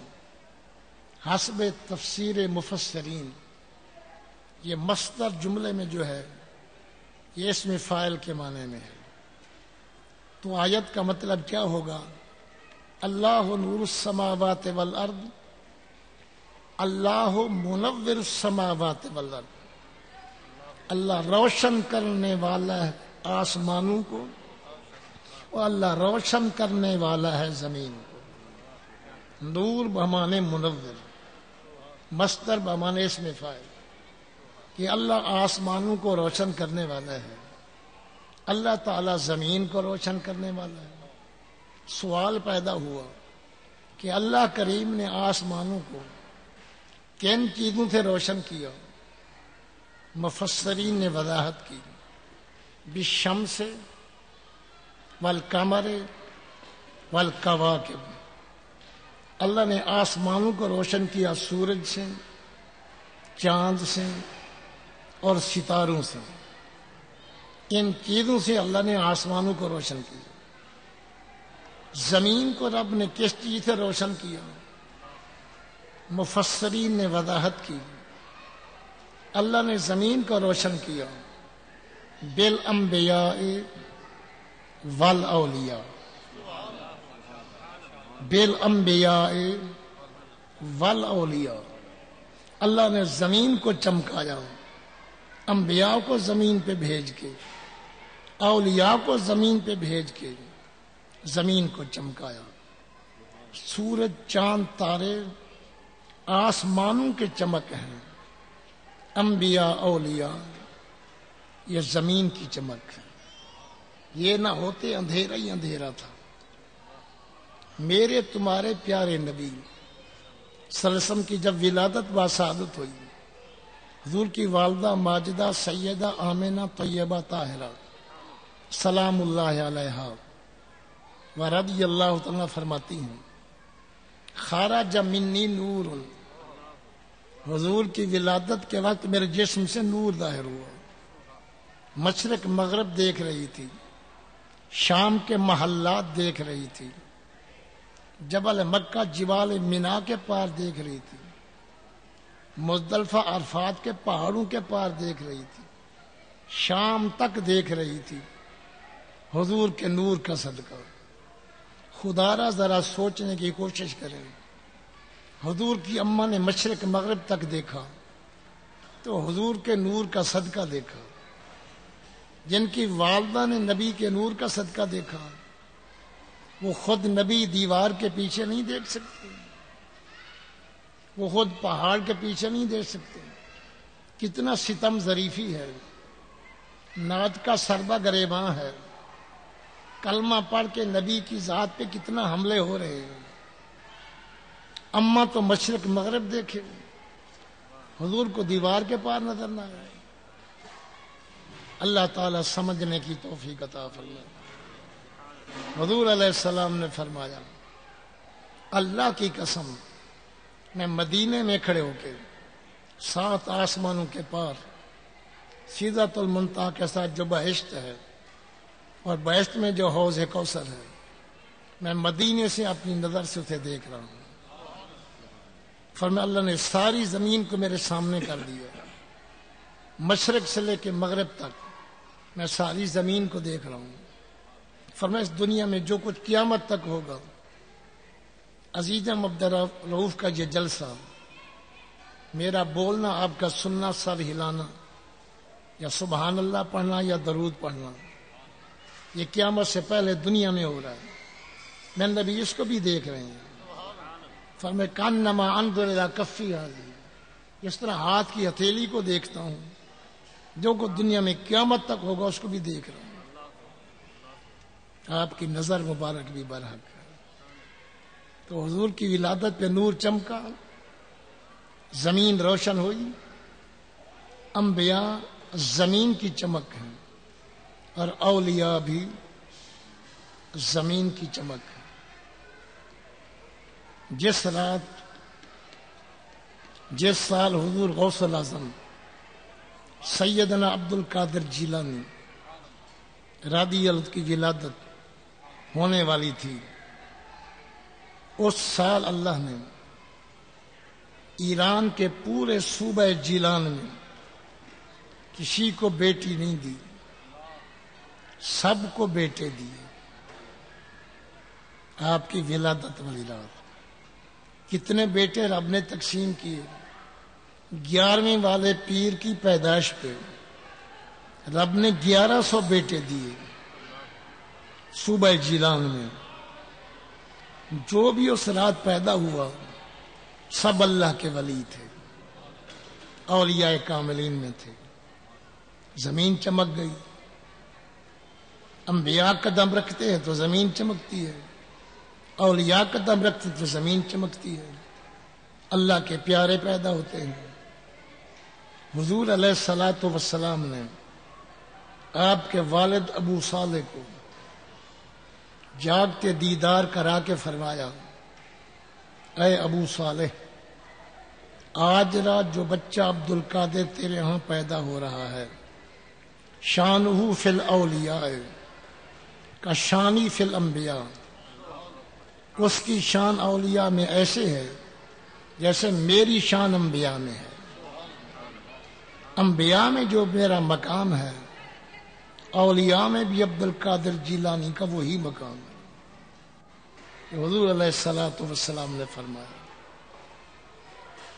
حسب تفسیر مفسرین, یہ مصدر جملے میں جو ہے یہ اسم فاعل کے معنی میں ہے. تو آیت کا مطلب کیا ہوگا؟ اللہ نور السماوات والارض, اللہ منور السماوات والارض, اللہ روشن کرنے والا ہے آسمانوں کو, اور اللہ روشن کرنے والا ہے زمین کو. نور بمانے منور, مصدر بمانے اسم فاعل, کہ اللہ آسمانوں کو روشن کرنے والا ہے, اللہ تعالی زمین کو روشن کرنے والا ہے. سوال پیدا ہوا کہ اللہ کریم نے آسمانوں کو کن چیزوں سے روشن کیا؟ مفسرین نے وضاحت کی, بالشمس والقمر والکواکب. اللہ نے آسمانوں کو روشن کیا سورج سے, چاند سے اور ستاروں سے. ان چیزوں سے اللہ نے آسمانوں کو روشن کیا. زمین کو رب نے کس چیز سے روشن کیا؟ مفسرین نے وضاحت کی, اللہ نے زمین کو روشن کیا بالانبیاء والاولیاء, بالانبیاء والاولیاء. اللہ نے زمین کو چمکایا, انبیاء کو زمین پہ بھیج کے, اولیاء کو زمین پہ بھیج کے زمین کو چمکایا. سورج, چاند, تارے آسمانوں کے چمک ہیں, انبیاء اولیاء یہ زمین کی چمک ہے. یہ نہ ہوتے اندھیرا ہی اندھیرا تھا. میرے تمہارے پیارے نبی صلی اللہ علیہ وسلم کی جب ولادت باسعادت ہوئی, حضور کی والدہ ماجدہ سیدہ آمنہ طیبہ طاہرہ سلام اللہ علیہا ورضی اللہ تعالیٰ فرماتی ہیں, خارج منی نور, حضور کی ولادت کے وقت میرے جسم سے نور ظاہر ہوا. مشرق مغرب دیکھ رہی تھی, شام کے محلات دیکھ رہی تھی، جبل مکہ جبال مینا کے پار دیکھ رہی تھی، مزدلفہ عرفات کے پہاڑوں کے پار دیکھ رہی تھی، شام تک دیکھ رہی تھی حضور کے نور کا صدقہ۔ خدا را ذرا سوچنے کی کوشش کریں، حضور کی اماں نے مشرق مغرب تک دیکھا تو حضور کے نور کا صدقہ دیکھا، جن کی والدہ نے نبی کے نور کا صدقہ دیکھا وہ خود نبی دیوار کے پیچھے نہیں دیکھ سکتے، وہ خود پہاڑ کے پیچھے نہیں دیکھ سکتے۔ کتنا ستم ظریفی ہے، نعت کا سربا گریباں ہے، کلمہ پڑھ کے نبی کی ذات پہ کتنا حملے ہو رہے ہیں۔ اماں تو مشرق مغرب دیکھے، حضور کو دیوار کے پار نظر نہ آئے۔ اللہ تعالیٰ سمجھنے کی توفیق عطا فرمائے۔ حضور علیہ السلام نے فرمایا، اللہ کی قسم میں مدینے میں کھڑے ہو کے 7 آسمانوں کے پار سدرۃ المنتہا کے ساتھ جو بہشت ہے اور بہشت میں جو حوض کوثر ہے، میں مدینے سے اپنی نظر سے اسے دیکھ رہا ہوں۔ فرمایا اللہ نے ساری زمین کو میرے سامنے کر دیا، مشرق سے لے کے مغرب تک میں ساری زمین کو دیکھ رہا ہوں۔ فرمایا اس دنیا میں جو کچھ قیامت تک ہوگا، عزیزم عبدالرؤوف کا یہ جلسہ، میرا بولنا، آپ کا سننا، سر ہلانا یا سبحان اللہ پڑھنا یا درود پڑھنا، یہ قیامت سے پہلے دنیا میں ہو رہا ہے۔ میں نبی اس کو بھی دیکھ رہے ہیں۔ فرمایا کانما انظر الی کفی ھذی، اس طرح ہاتھ کی ہتھیلی کو دیکھتا ہوں، جو کو دنیا میں قیامت تک ہوگا اس کو بھی دیکھ رہا ہوں۔ آپ کی نظر مبارک بھی برحق ہے۔ تو حضور کی ولادت پہ نور چمکا، زمین روشن ہوئی، انبیاء زمین کی چمک ہے اور اولیاء بھی زمین کی چمک ہے۔ جس سال حضور غوث الاعظم سیدنا عبد القادر جیلانی رضی اللہ کی ولادت ہونے والی تھی، اس سال اللہ نے ایران کے پورے صوبہ جیلان میں کسی کو بیٹی نہیں دی، سب کو بیٹے دیے۔ آپ کی ولادت والی رات کتنے بیٹے رب نے تقسیم کیے۔ 11ویں والے پیر کی پیدائش پہ رب نے 1100 بیٹے دیے صوبہ جیلان میں۔ جو بھی اس رات پیدا ہوا سب اللہ کے ولی تھے، اولیاء کاملین میں تھے۔ زمین چمک گئی، انبیاء قدم رکھتے ہیں تو زمین چمکتی ہے، اولیاء قدم رکھتے تو زمین چمکتی ہے، اللہ کے پیارے پیدا ہوتے ہیں۔ حضور علیہ الصلوۃ والسلام نے آپ کے والد ابو صالح کو جاگتے دیدار کرا کے فرمایا، اے ابو صالح، آج رات جو بچہ عبد القادر تیرے ہاں پیدا ہو رہا ہے، شانہ فی الاولیاء کا شانی فی الانبیاء، اس کی شان اولیاء میں ایسے ہے جیسے میری شان انبیاء میں ہے۔ انبیاء میں جو میرا مقام ہے، اولیاء میں بھی عبد القادر جیلانی کا وہی مقام ہے۔ حضور علیہ الصلوۃ والسلام نے فرمایا،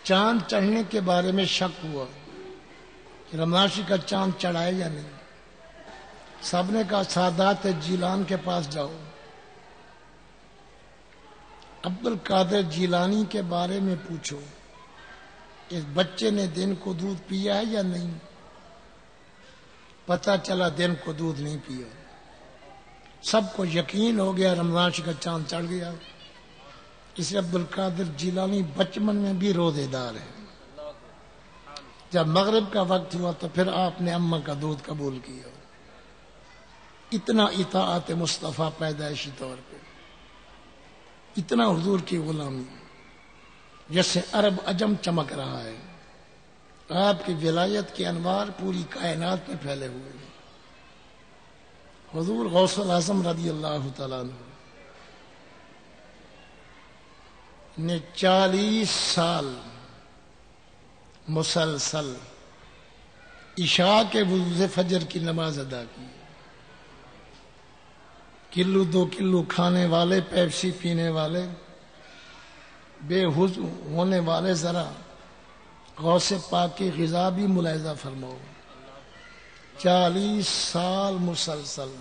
چاند چڑھنے کے بارے میں شک ہوا کہ رمضان شریف کا چاند چڑھائے یا نہیں، سب نے کہا سادات جیلان کے پاس جاؤ۔ عبد القادر جیلانی کے بارے میں پوچھو، اس بچے نے دن کو دودھ پیا ہے یا نہیں؟ پتہ چلا دن کو دودھ نہیں پیا۔ سب کو یقین ہو گیا رمضان شریف کا چاند چڑھ گیا۔ اسے عبد القادر جیلانی بچپن میں بھی روزے دار ہے۔ جب مغرب کا وقت ہوا تو پھر آپ نے اماں کا دودھ قبول کیا۔ اتنا اطاعت مصطفیٰ پیدائشی طور پہ، اتنا حضور کی غلامی، جیسے عرب عجم چمک رہا ہے۔ آپ کی ولایت کے انوار پوری کائنات میں پھیلے ہوئے ہیں۔ حضور غوث الاعظم رضی اللہ تعالیٰ عنہ نے 40 سال مسلسل عشاء کے وضو سے فجر کی نماز ادا کی. کلو 2 کلو کھانے والے، پیپسی پینے والے، بے وضو ہونے والے، ذرا غوث پاک کی غذا بھی ملاحظہ فرماؤ. 40 سال مسلسل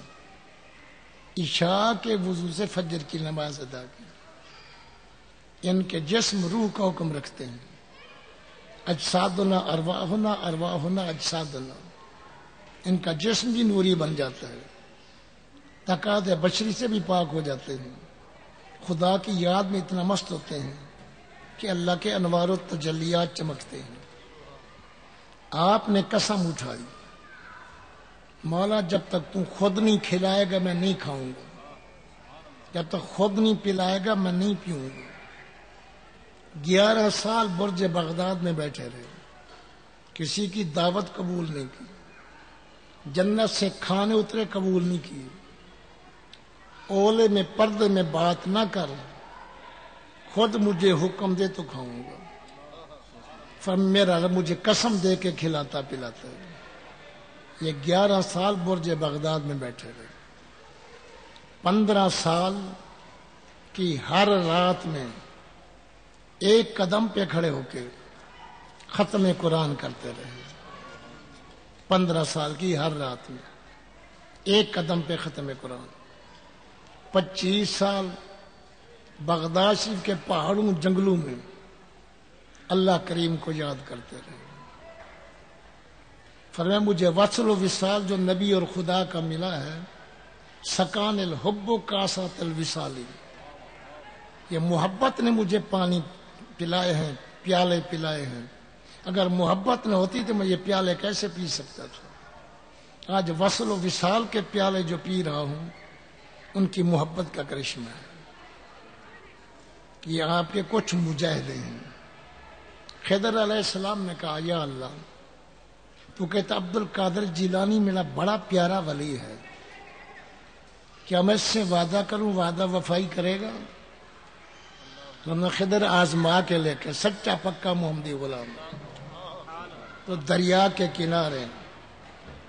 عشاء کے وضو سے فجر کی نماز ادا کی. ان کے جسم روح کا حکم رکھتے ہیں. اجسادنا ارواحنا، ارواحنا اجسادنا. ان کا جسم بھی نوری بن جاتا ہے، تقاض بشری سے بھی پاک ہو جاتے ہیں. خدا کی یاد میں اتنا مست ہوتے ہیں کہ اللہ کے انوار و تجلیات چمکتے ہیں. آپ نے قسم اٹھائی، مولا جب تک تو خود نہیں کھلائے گا میں نہیں کھاؤں گا، جب تک خود نہیں پلائے گا میں نہیں پیوں گا. 11 سال برج بغداد میں بیٹھے رہے، کسی کی دعوت قبول نہیں کی، جنت سے کھانے اترے قبول نہیں کیے. اولے میں پردے میں بات نہ کر، خود مجھے حکم دے تو کھاؤں گا. میرا رب مجھے قسم دے کے کھلاتا پلاتا ہے. یہ 11 سال برج بغداد میں بیٹھے رہے. 15 سال کی ہر رات میں ایک قدم پہ کھڑے ہو کے ختم قرآن کرتے رہے. 15 سال کی ہر رات میں ایک قدم پہ ختم قرآن. 25 سال بغداد شریف کے پہاڑوں جنگلوں میں اللہ کریم کو یاد کرتے رہے. فرمایا مجھے وصل و وصال جو نبی اور خدا کا ملا ہے، سکان الحب و کاسات الوصالی، یہ محبت نے مجھے پانی پلائے ہیں، پیالے پلائے ہیں. اگر محبت نہ ہوتی تو میں یہ پیالے کیسے پی سکتا تھا؟ آج وصل و وصال کے پیالے جو پی رہا ہوں ان کی محبت کا کرشمہ ہے. یہ آپ کے کچھ مجاہدے ہیں. خضر علیہ السلام نے کہا یا اللہ، تو کہتا عبد القادر جیلانی میرا بڑا پیارا ولی ہے، کیا میں اس سے وعدہ کروں وعدہ وفائی کرے گا؟ خضر آزما کے لے کے سچا پکا محمدی غلام تو دریا کے کنارے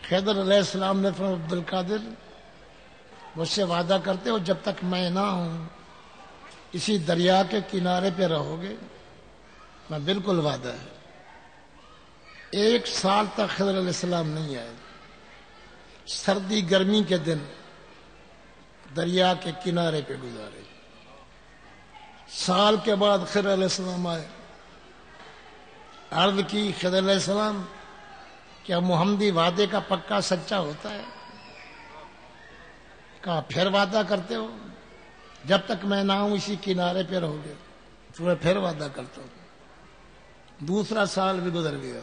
خضر علیہ السلام نے فرمایا عبد القادر مجھ سے وعدہ کرتے ہو جب تک میں نہ ہوں اسی دریا کے کنارے پہ رہو گے؟ میں بالکل وعدہ ہے. 1 سال تک خضر علیہ السلام نہیں آئے. سردی گرمی کے دن دریا کے کنارے پہ گزارے. سال کے بعد خضر علیہ السلام آئے. عرض کی خضر علیہ السلام کیا محمدی وعدے کا پکا سچا ہوتا ہے؟ کہا پھر وعدہ کرتے ہو؟ جب تک میں نہ ہوں اسی کنارے پہ رہو گے. تو میں پھر وعدہ کرتا ہوں. 2 سال بھی گزر گیا.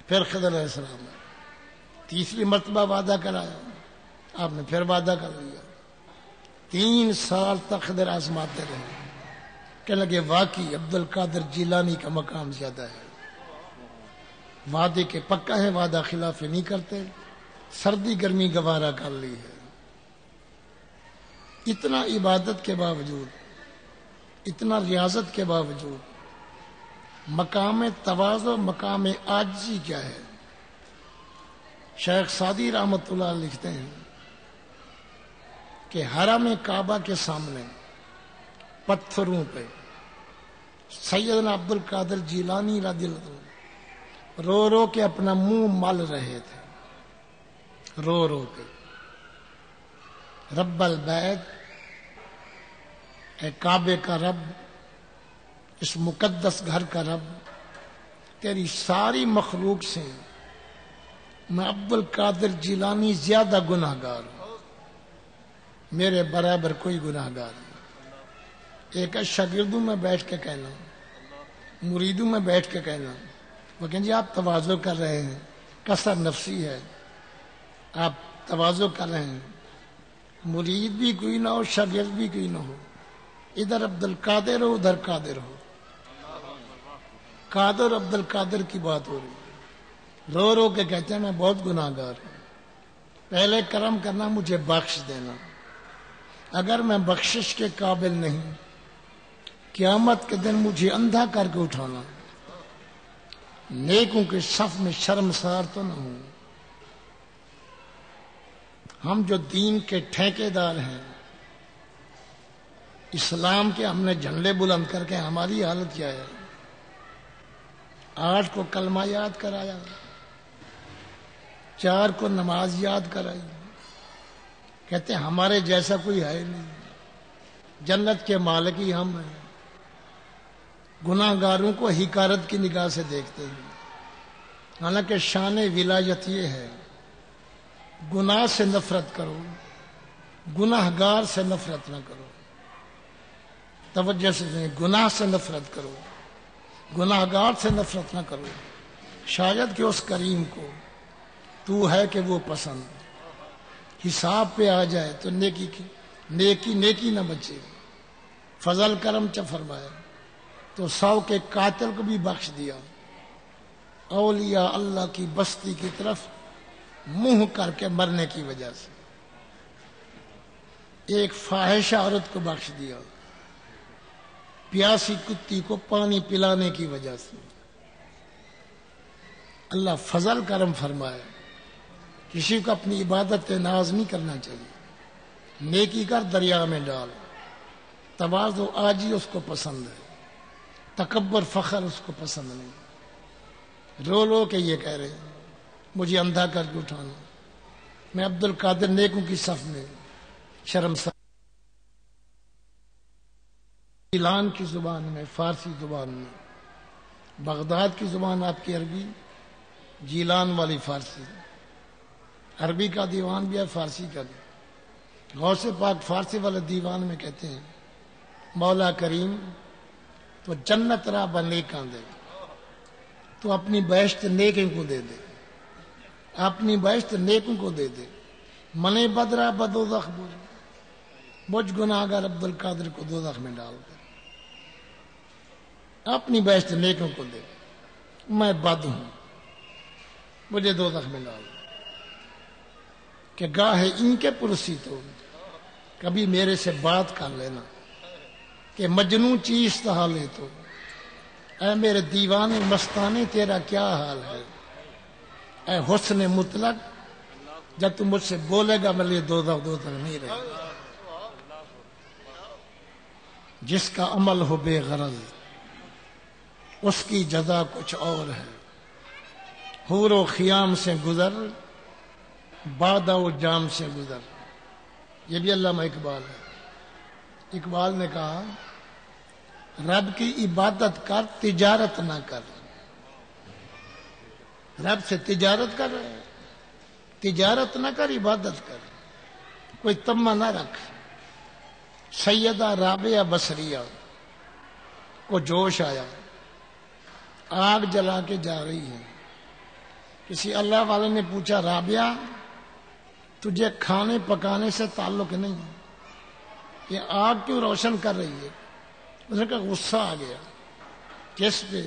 پھر خضر علیہ السلام آئے. 3 مرتبہ وعدہ کرایا، آپ نے پھر وعدہ کر لیا. 3 سال تک خضر آزماتے رہے. کہنے لگے واقعی عبد القادر جیلانی کا مقام زیادہ ہے، وعدے کے پکا ہے، وعدہ خلاف نہیں کرتے. سردی گرمی گوارا کر لی ہے. اتنا عبادت کے باوجود، اتنا ریاضت کے باوجود مقام تواضع، مقام عاجزی کیا ہے؟ شیخ سعدی رحمت اللہ لکھتے ہیں کہ حرم کعبہ کے سامنے پتھروں پہ سیدنا عبد القادر جیلانی رضی اللہ عنہ رو رو کے اپنا منہ مل رہے تھے، رو رو کے. رب البیت، اے کعبے کا رب، اس مقدس گھر کا رب، تیری ساری مخلوق سے میں عبد القادر جیلانی زیادہ گناہ گار ہوں، میرے برابر کوئی گناہ گار نہیں. ایک شاگردوں میں بیٹھ کے کہنا، مریدوں میں بیٹھ کے کہنا، وہ کہیں جی آپ تواضع کر رہے ہیں، کثر نفسی ہے، آپ تواضع کر رہے ہیں. مرید بھی کوئی نہ ہو، شاگرد بھی کوئی نہ ہو، ادھر عبد القادر ہو ادھر قادر ہو، قادر عبد القادر کی بات ہو رہی ہے. رو رو کے کہتے ہیں میں بہت گناہ گار ہوں. پہلے کرم کرنا، مجھے بخش دینا، اگر میں بخشش کے قابل نہیں قیامت کے دن مجھے اندھا کر کے اٹھانا، نیکوں کے صف میں شرمسار تو نہ ہوں۔ ہم جو دین کے ٹھیکیدار ہیں، اسلام کے، ہم نے جھنڈے بلند کر کے ہماری حالت کیا ہے؟ 8 کو کلمہ یاد کرایا، 4 کو نماز یاد کرائی، کہتے ہیں ہمارے جیسا کوئی ہے نہیں، جنت کے مالک ہی ہم ہیں، گناہ گاروں کو حقارت کی نگاہ سے دیکھتے ہیں۔ حالانکہ شان ولایت یہ ہے، گناہ سے نفرت کرو، گناہ گار سے نفرت نہ کرو۔ توجہ سے دیں، گناہ سے نفرت کرو، گناہ گار سے نفرت نہ کرو، شاید کہ اس کریم کو تو ہے کہ وہ پسند حساب پہ آ جائے تو نیکی نہ بچے۔ فضل کرم چا فرمایا تو 100 کے قاتل کو بھی بخش دیا، اولیاء اللہ کی بستی کی طرف منہ کر کے مرنے کی وجہ سے۔ ایک فاحشہ عورت کو بخش دیا، پیاسی کتی کو پانی پلانے کی وجہ سے۔ اللہ فضل کرم فرمائے، کسی کو اپنی عبادت پہ ناز نہیں کرنا چاہیے، نیکی کر دریا میں ڈال، تواضع عاجزی اس کو پسند ہے، تکبر فخر اس کو پسند نہیں۔ رو رو کے یہ کہہ رہے ہیں مجھے اندھا کر کے اٹھانا، میں عبد القادر نیکوں کی صف میں شرمسار۔ جیلان کی زبان میں، فارسی زبان میں، بغداد کی زبان آپ کی عربی، جیلان والی فارسی، عربی کا دیوان بھی ہے، فارسی کا بھی۔ غوث پاک فارسی والے دیوان میں کہتے ہیں مولا کریم تو جنت را بنیکاں دے، تو اپنی بہشت نیکوں کو دے دے، اپنی بہشت نیکوں کو دے دے، منے بدرا بدوزخ بول، مجھ گناہگار عبد القادر کو دوزخ میں ڈال دے، اپنی بہشت نیکوں کو دے، میں بد ہوں، مجھے دوزخ میں ڈال دے۔ کہ گاہ ان کے پرسی تو کبھی میرے سے بات کر لینا کہ مجنوں چیز تہا لے تو، اے میرے دیوانے مستانے تیرا کیا حال ہے، اے حسن مطلق جب تم مجھ سے بولے گا میں لیے دوزخ نہیں رہے گا۔ جس کا عمل ہو بے غرض اس کی جزا کچھ اور ہے، حور و خیام سے گزر بادہ و جام سے گزر۔ یہ بھی علامہ اقبال ہے۔ اقبال نے کہا رب کی عبادت کر، تجارت نہ کر۔ رب سے تجارت کر، تجارت نہ کر، عبادت کر، کوئی تمنا نہ رکھ۔ سیدہ رابعہ بصریہ کو جوش آیا، آگ جلا کے جا رہی ہے، کسی اللہ والے نے پوچھا رابعہ تجھے کھانے پکانے سے تعلق نہیں، یہ آگ کیوں روشن کر رہی ہے؟ اس نے کہا غصہ آ گیا، کس پہ؟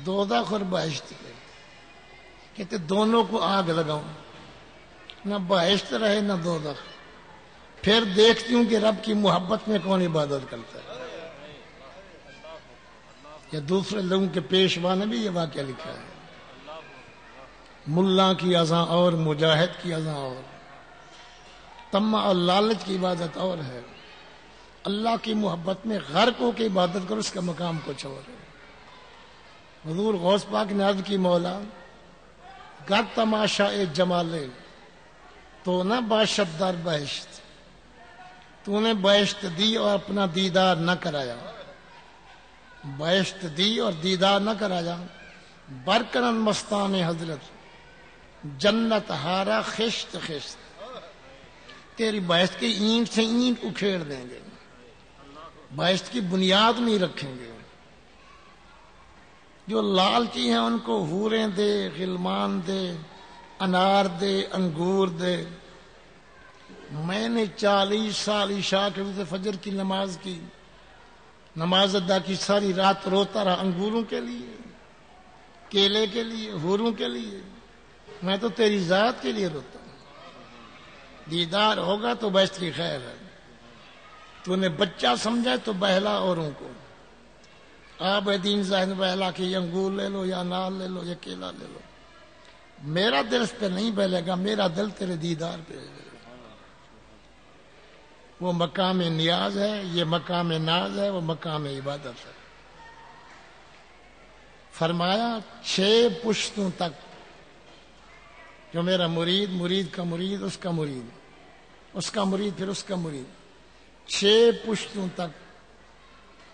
دوزخ اور بہشت پہ۔ کہتے دونوں کو آگ لگاؤں، نہ بہشت رہے نہ دوزخ، پھر دیکھتی ہوں کہ رب کی محبت میں کون عبادت کرتا ہے۔ یا دوسرے لوگوں کے پیشوا نے بھی یہ واقعہ لکھا ہے، ملا کی اذاں اور مجاہد کی اذاں اور، طمع اور لالچ کی عبادت اور ہے، اللہ کی محبت میں غرق ہو کے عبادت کرو، اس کا مقام کچھ اور ہے۔ حضور غوث پاک نے عرض کی مولا گر تماشا جمالے تو نہ باشد در بہشت، تو نے بہشت دی اور اپنا دیدار نہ کرایا، بہشت دی اور دیدار نہ کرایا، برکنن مستان حضرت جنت ہارا خشت خشت، تیری بہشت کی اینٹ سے اینٹ اکھیڑ دیں گے، بہشت کی بنیاد نہیں رکھیں گے۔ جو لالچی ہیں ان کو حوریں دے، غلمان دے، انار دے، انگور دے۔ میں نے 40 سال عشاء کے وقت فجر کی نماز کی، نماز ادا کی، ساری رات روتا رہا انگوروں کے لیے، کیلے کے لیے، حوروں کے لیے۔ میں تو تیری ذات کے لیے روتا ہوں۔ دیدار ہوگا تو بیشت کی خیر ہے. تو نے بچہ سمجھا تو بہلا اوروں کو. آپ دین ذہن بہلا کہ یہ انگور لے لو یا نال لے لو یا کیلا لے لو. میرا دل اس پہ نہیں بہلے گا، میرا دل تیرے دیدار پہ ہے. وہ مقام نیاز ہے، یہ مقام ناز ہے، وہ مقام عبادت ہے. فرمایا 6 پشتوں تک جو میرا مرید، مرید کا مرید، اس کا مرید، اس کا مرید، پھر اس کا مرید، 6 پشتوں تک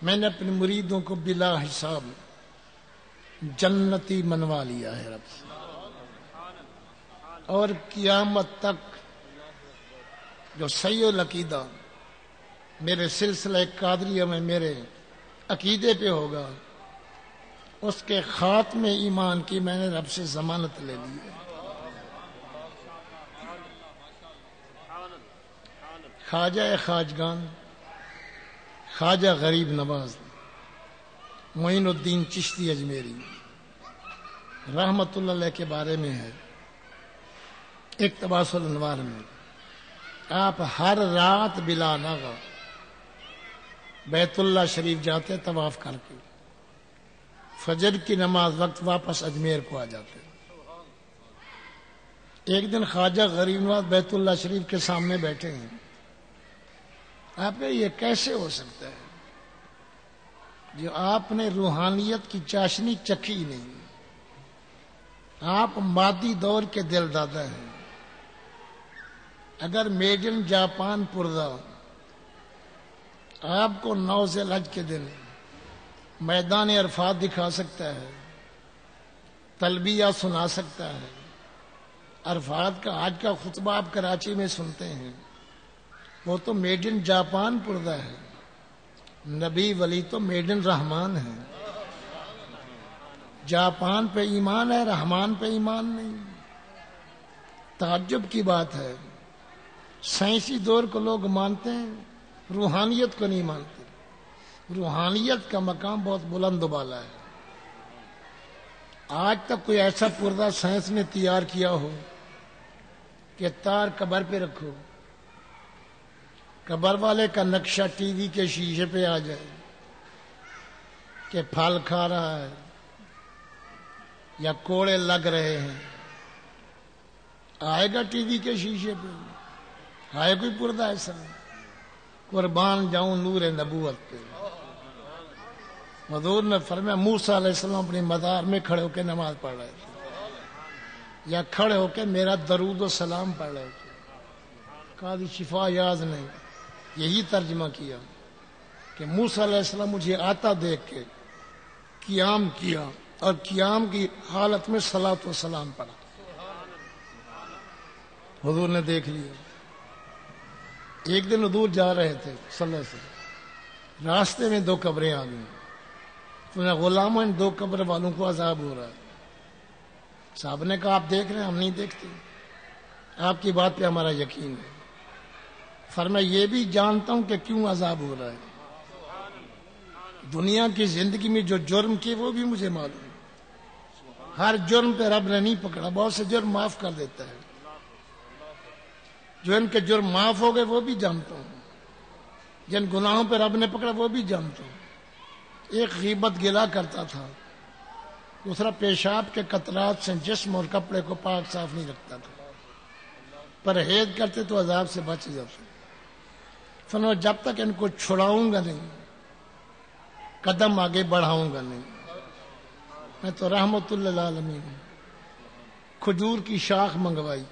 میں نے اپنے مریدوں کو بلا حساب جنتی منوا لیا ہے رب سے. اور قیامت تک جو صحیح العقیدہ میرے سلسلہ قادریہ میں میرے عقیدے پہ ہوگا، اس کے خاتمے ایمان کی میں نے رب سے ضمانت لے لی ہے. خواجہ خواجگان، خواجہ غریب نواز معین الدین چشتی اجمیری رحمت اللہ علیہ کے بارے میں ہے اقتباس الانوار میں. آپ ہر رات بلا ناغہ بیت اللہ شریف جاتے طواف کر کے، فجر کی نماز وقت واپس اجمیر کو آ جاتے. ایک دن خواجہ غریب نواز بیت اللہ شریف کے سامنے بیٹھے ہیں. آپ کہ یہ کیسے ہو سکتا ہے جو آپ نے روحانیت کی چاشنی چکھی نہیں؟ آپ مادی دور کے دل دادا ہیں. اگر میڈ ان جاپان پردہ آپ کو 9 ذی الحج کے دن میدان عرفات دکھا سکتا ہے، تلبیہ سنا سکتا ہے، عرفات کا آج کا خطبہ آپ کراچی میں سنتے ہیں، وہ تو میڈ ان جاپان پردہ ہے. نبی ولی تو میڈ ان رحمان ہے. جاپان پہ ایمان ہے، رحمان پہ ایمان نہیں. تعجب کی بات ہے، سائنسی دور کو لوگ مانتے ہیں، روحانیت کو نہیں مانتے. روحانیت کا مقام بہت بلند و بالا ہے. آج تک کوئی ایسا پردہ سائنس نے تیار کیا ہو کہ تار قبر پہ رکھو، قبر والے کا نقشہ ٹی وی کے شیشے پہ آ جائے کہ پھل کھا رہا ہے یا کوڑے لگ رہے ہیں، آئے گا ٹی وی کے شیشے پہ؟ آئے کوئی پردہ ایسا؟ قربان جاؤں نور نبوت پہ. حضور نے فرمایا موسیٰ علیہ السلام اپنی مزار میں کھڑے ہو کے نماز پڑھ رہے تھے یا کھڑے ہو کے میرا درود و سلام پڑھ رہے تھے. قاضی شفا یاز نے یہی ترجمہ کیا کہ موسیٰ علیہ السلام مجھے آتا دیکھ کے قیام کیا اور قیام کی حالت میں صلاۃ و سلام پڑھا. حضور نے دیکھ لیا. ایک دن حضور جا رہے تھے صلی اللہ علیہ وسلم، راستے میں 2 قبریں آ گئیں. انہیں غلام ان 2 قبر والوں کو عذاب ہو رہا ہے. صاحب نے کہا آپ دیکھ رہے ہیں؟ ہم نہیں دیکھتے، آپ کی بات پہ ہمارا یقین ہے. فرمایا یہ بھی جانتا ہوں کہ کیوں عذاب ہو رہا ہے. دنیا کی زندگی میں جو جرم کیے وہ بھی مجھے معلوم ہے. ہر جرم پہ رب نے نہیں پکڑا، بہت سے جرم معاف کر دیتا ہے. جو ان کے جرم معاف ہو گئے وہ بھی جانتا ہوں، جن گناہوں پہ رب نے پکڑا وہ بھی جانتا ہوں. ایک غیبت گلا کرتا تھا، دوسرا پیشاب کے قطرات سے جسم اور کپڑے کو پاک صاف نہیں رکھتا تھا. پرہیز کرتے تو عذاب سے بچ جاتے. فرمایا جب تک ان کو چھڑاؤں گا نہیں، قدم آگے بڑھاؤں گا نہیں. میں تو رحمت للعالمین ہوں. کھجور کی شاخ منگوائی،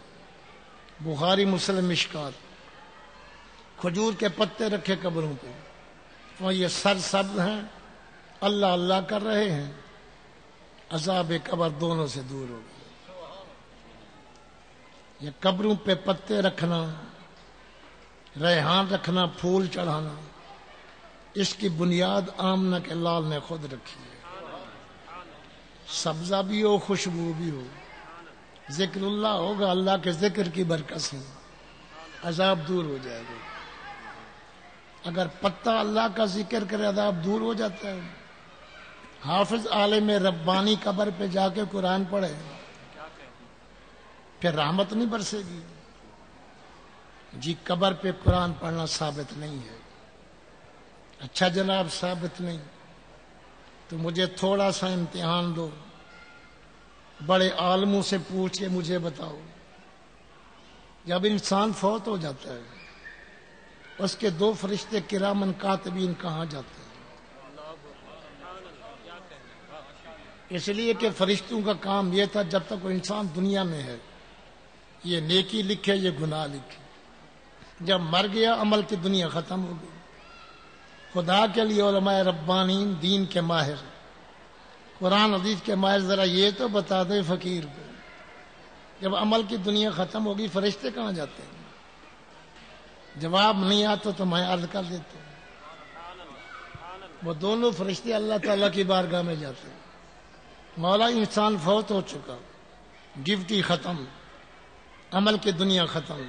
بخاری مسلم مشکات، کھجور کے پتے رکھے قبروں پہ. وہ یہ سر سبز ہیں، اللہ اللہ کر رہے ہیں، عذاب قبر دونوں سے دور ہو گئے. یہ قبروں پہ پتے رکھنا، ریحان رکھنا، پھول چڑھانا، اس کی بنیاد آمنہ کے لال نے خود رکھی ہے. سبزہ بھی ہو، خوشبو بھی ہو، ذکر اللہ ہوگا، اللہ کے ذکر کی برکت سے عذاب دور ہو جائے گا. اگر پتا اللہ کا ذکر کرے عذاب دور ہو جاتا ہے. حافظ عالم ربانی قبر پہ جا کے قرآن پڑھے، پھر رحمت نہیں برسے گی. جی قبر پہ قرآن پڑھنا ثابت نہیں ہے. اچھا جناب ثابت نہیں تو مجھے تھوڑا سا امتحان دو، بڑے عالموں سے پوچھ کے مجھے بتاؤ، جب انسان فوت ہو جاتا ہے اس کے دو فرشتے کرامن کاتبین کہاں جاتے ہیں؟ اس لیے کہ فرشتوں کا کام یہ تھا جب تک وہ انسان دنیا میں ہے یہ نیکی لکھے یہ گناہ لکھے. جب مر گیا عمل کی دنیا ختم ہو گئی. خدا کے لیے علماء ربانین دین کے ماہر قرآن حدیث کے ماہر ذرا یہ تو بتا دے فقیر کو جب عمل کی دنیا ختم ہوگی فرشتے کہاں جاتے ہیں؟ جواب نہیں آتا تو میں عرض کر دیتا ہوں. وہ دونوں فرشتے اللہ تعالیٰ کی بارگاہ میں جاتے ہیں. مولا انسان فوت ہو چکا، ڈیوٹی ختم، عمل کی دنیا ختم،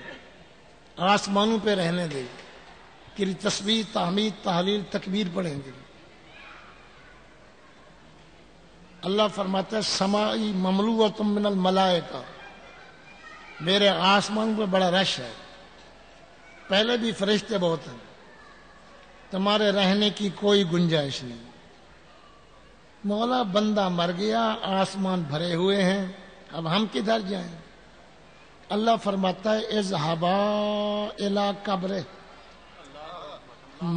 آسمانوں پہ رہنے دے کہ تسبیح تحمید تحلیل تکبیر پڑھیں گے. اللہ فرماتا ہے سمائی مملوءۃ من الملائکہ، میرے آسمان پہ بڑا رش ہے، پہلے بھی فرشتے بہت ہیں، تمہارے رہنے کی کوئی گنجائش نہیں. مولا بندہ مر گیا، آسمان بھرے ہوئے ہیں، اب ہم کدھر جائیں؟ اللہ فرماتا ہے اذهبا الی قبر،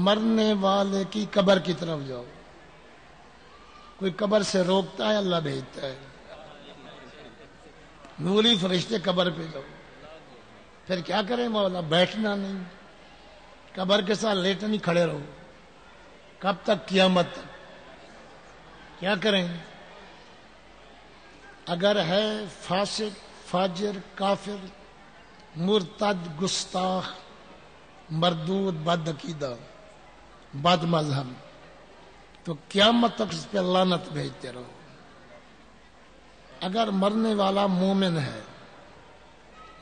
مرنے والے کی قبر کی طرف جاؤ. کوئی قبر سے روکتا ہے؟ اللہ بھیجتا ہے. نوری فرشتے قبر پہ جاؤ. پھر کیا کریں مولا؟ بیٹھنا نہیں، قبر کے ساتھ لیٹے نہیں، کھڑے رہو. کب تک؟ قیامت تک. کیا کریں؟ اگر ہے فاسق فاجر کافر مرتد گستاخ مردود بد عقیدہ بد مذہب تو قیامت تک اس پہ لعنت بھیجتے رہو. اگر مرنے والا مومن ہے،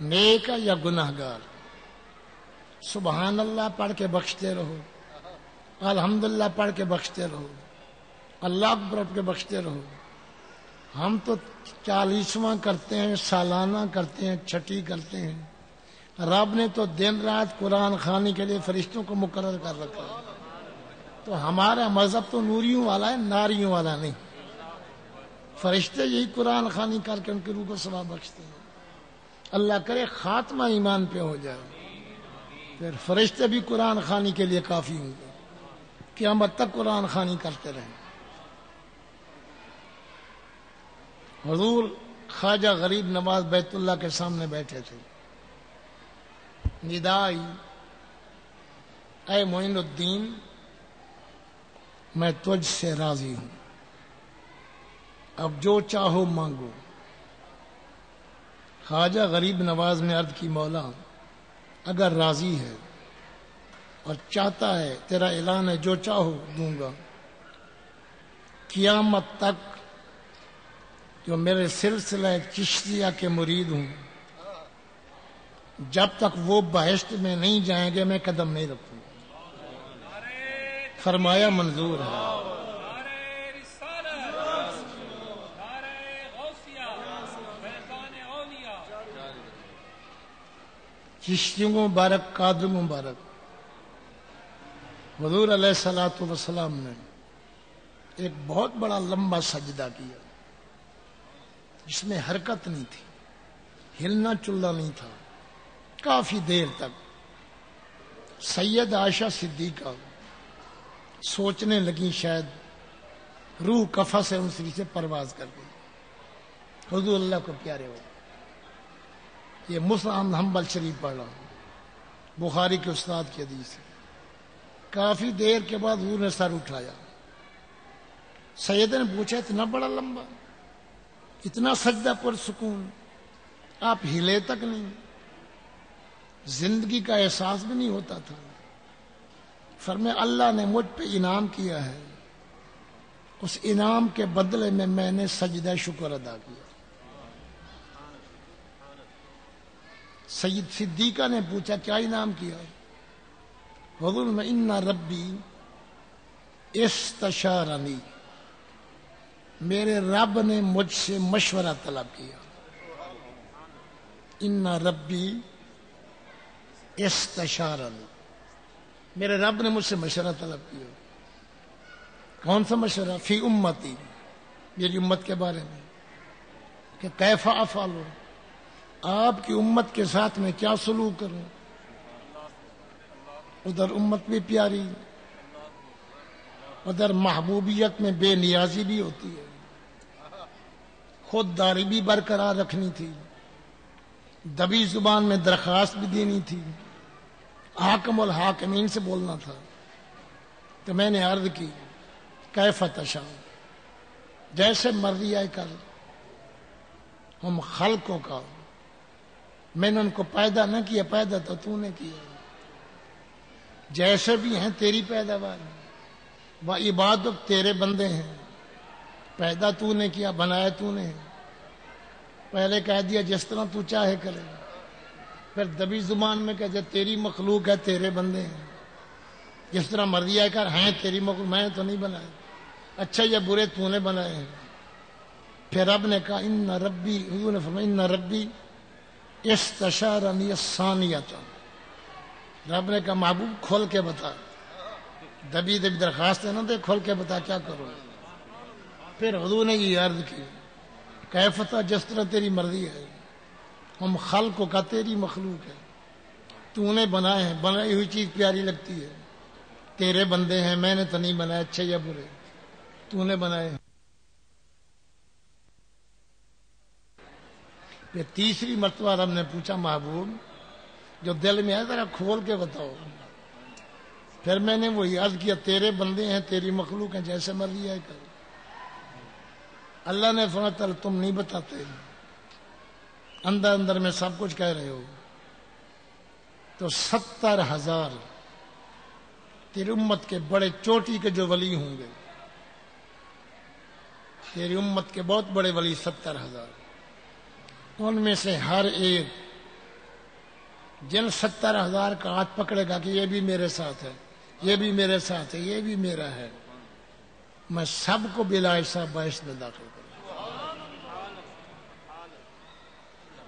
نیک یا گناہ گار، سبحان اللہ پڑھ کے بخشتے رہو، الحمدللہ پڑھ کے بخشتے رہو، اللہ اکبر پڑھ کے بخشتے رہو. ہم تو 40واں کرتے ہیں، سالانہ کرتے ہیں، چھٹی کرتے ہیں. رب نے تو دن رات قرآن خوانی کے لیے فرشتوں کو مقرر کر رکھا ہے. تو ہمارا مذہب تو نوریوں والا ہے، ناریوں والا نہیں. فرشتے یہی قرآن خوانی کر کے ان کی روح کو ثواب بخشتے ہیں. اللہ کرے خاتمہ ایمان پہ ہو جائے، پھر فرشتے بھی قرآن خوانی کے لیے کافی ہوں گے، قیامت تک قرآن خوانی کرتے رہیں. حضور خواجہ غریب نواز بیت اللہ کے سامنے بیٹھے تھے. ندا آئی، اے معین الدین میں تجھ سے راضی ہوں، اب جو چاہو مانگو. خواجہ غریب نواز نے عرض کی مولا اگر راضی ہے اور چاہتا ہے، تیرا اعلان ہے جو چاہو دوں گا. قیامت تک جو میرے سلسلہ چشتیہ کے مرید ہوں، جب تک وہ بہشت میں نہیں جائیں گے میں قدم نہیں رکھوں. فرمایا منظور ہے. چشتیوں مبارک، قادر مبارک، حضور علیہ الصلوۃ والسلام نے ایک بہت بڑا لمبا سجدہ کیا جس میں حرکت نہیں تھی، ہلنا چلنا نہیں تھا. کافی دیر تک سید عائشہ صدیقہ سوچنے لگی، شاید روح کفا سے انسری سے پرواز کر گئی. حضور اللہ کو پیارے ہو. یہ مسلم حنبل شریف پڑھ رہا ہوں، بخاری کے استاد کی حدیث ہے. کافی دیر کے بعد حضور نے سر اٹھایا. سید نے پوچھا اتنا بڑا لمبا، اتنا سجدہ پر سکون، آپ ہلے تک نہیں، زندگی کا احساس بھی نہیں ہوتا تھا. فرمایا اللہ نے مجھ پہ انعام کیا ہے، اس انعام کے بدلے میں میں نے سجدہ شکر ادا کیا. سید صدیقہ نے پوچھا کیا انعام کیا؟ حضور میں ان ربی استشارنی، میرے رب نے مجھ سے مشورہ طلب کیا. ان ربی استشارنی، میرے رب نے مجھ سے مشورہ طلب کیا۔ کون سا مشورہ؟ فی امتی، میری امت کے بارے میں، کہ کیف افعل، آپ کی امت کے ساتھ میں کیا سلوک کروں۔ ادھر امت بھی پیاری، ادھر محبوبیت میں بے نیازی بھی ہوتی ہے، خودداری بھی برقرار رکھنی تھی، دبی زبان میں درخواست بھی دینی تھی، حاکم الحاکمین سے بولنا تھا۔ تو میں نے عرض کی کیف تشاء، جیسے مرضی آئے کر، ہم خلقوں کا، میں نے ان کو پیدا نہ کیا، پیدا تو نے کیا، جیسے بھی ہیں تیری پیداوار، وہ عبادت تیرے بندے ہیں، پیدا تو نے کیا، بنایا تو نے، پہلے کہہ دیا جس طرح تو چاہے کرے، پھر دبی زبان میں کہہ دیا تیری مخلوق ہے، تیرے بندے ہیں، جس طرح مرضی آئے کر، ہیں تیری مخلوق، میں نے تو نہیں بنائے، اچھا یا برے تو نے بنائے ہیں۔ پھر رب نے کہا ان ربی، حضور نے فرمایا ان ربی استشارنی الثانیۃ، رب نے کہا محبوب کھول کے بتا، دبی دبی درخواست ہے نا، دے کھول کے بتا کیا کرو۔ پھر حضور نے یہ عرض کی کیف تھا، جس طرح تیری مرضی ہے، ہم خلقوں کا، تیری مخلوق ہے، تو نے بنائے ہیں، بنائی ہوئی چیز پیاری لگتی ہے، تیرے بندے ہیں، میں نے تو نہیں بنائے، اچھے یا برے تو نے بنائے ہیں۔ پھر تیسری مرتبہ رب نے پوچھا محبوب جو دل میں ہے ذرا کھول کے بتاؤ۔ پھر میں نے وہی عرض کیا تیرے بندے ہیں، تیری مخلوق ہیں، جیسے مرضی آئے کر۔ اللہ نے فرمایا تعالیٰ تم نہیں بتاتے، اندر اندر میں سب کچھ کہہ رہے ہو۔ تو 70,000 تیری امت کے بڑے چوٹی کے جو ولی ہوں گے، تیری امت کے بہت بڑے ولی 70,000، ان میں سے ہر ایک جن 70,000 کا ہاتھ پکڑے گا کہ یہ بھی میرے ساتھ ہے، یہ بھی میرے ساتھ ہے، یہ بھی میرا ہے، میں سب کو بلا حساب باعث میں داخل کروں۔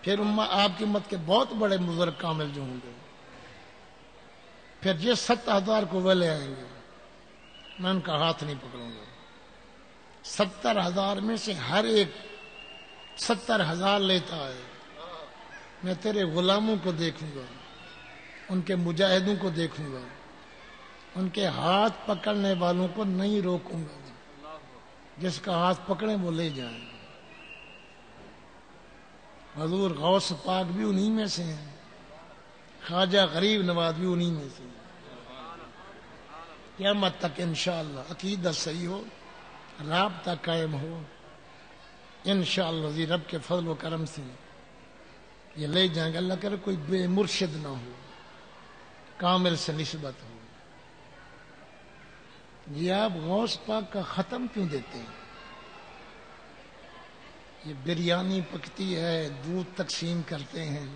پھر آپ کی امت کے بہت بڑے بزرگ کامل جو ہوں گے، پھر جس 70,000 کو وہ لے آئیں گے، میں ان کا ہاتھ نہیں پکڑوں گا۔ 70,000 میں سے ہر ایک 70,000 لیتا ہے، میں تیرے غلاموں کو دیکھوں گا، ان کے مجاہدوں کو دیکھوں گا، ان کے ہاتھ پکڑنے والوں کو نہیں روکوں گا، جس کا ہاتھ پکڑیں وہ لے جائیں۔ حضور غوث پاک بھی انہی میں سے ہیں، خواجہ غریب نواز بھی انہی میں سے ہیں۔ قیامت تک انشاءاللہ عقیدت صحیح ہو، رابطہ قائم ہو، انشاءاللہ ذی رب کے فضل و کرم سے یہ لے جائیں گے۔ اللہ کرے کوئی بے مرشد نہ ہو، کامل سے نسبت ہو۔ یہ آپ غوث پاک کا ختم کیوں دیتے ہیں؟ یہ بریانی پکتی ہے، دودھ تقسیم کرتے ہیں،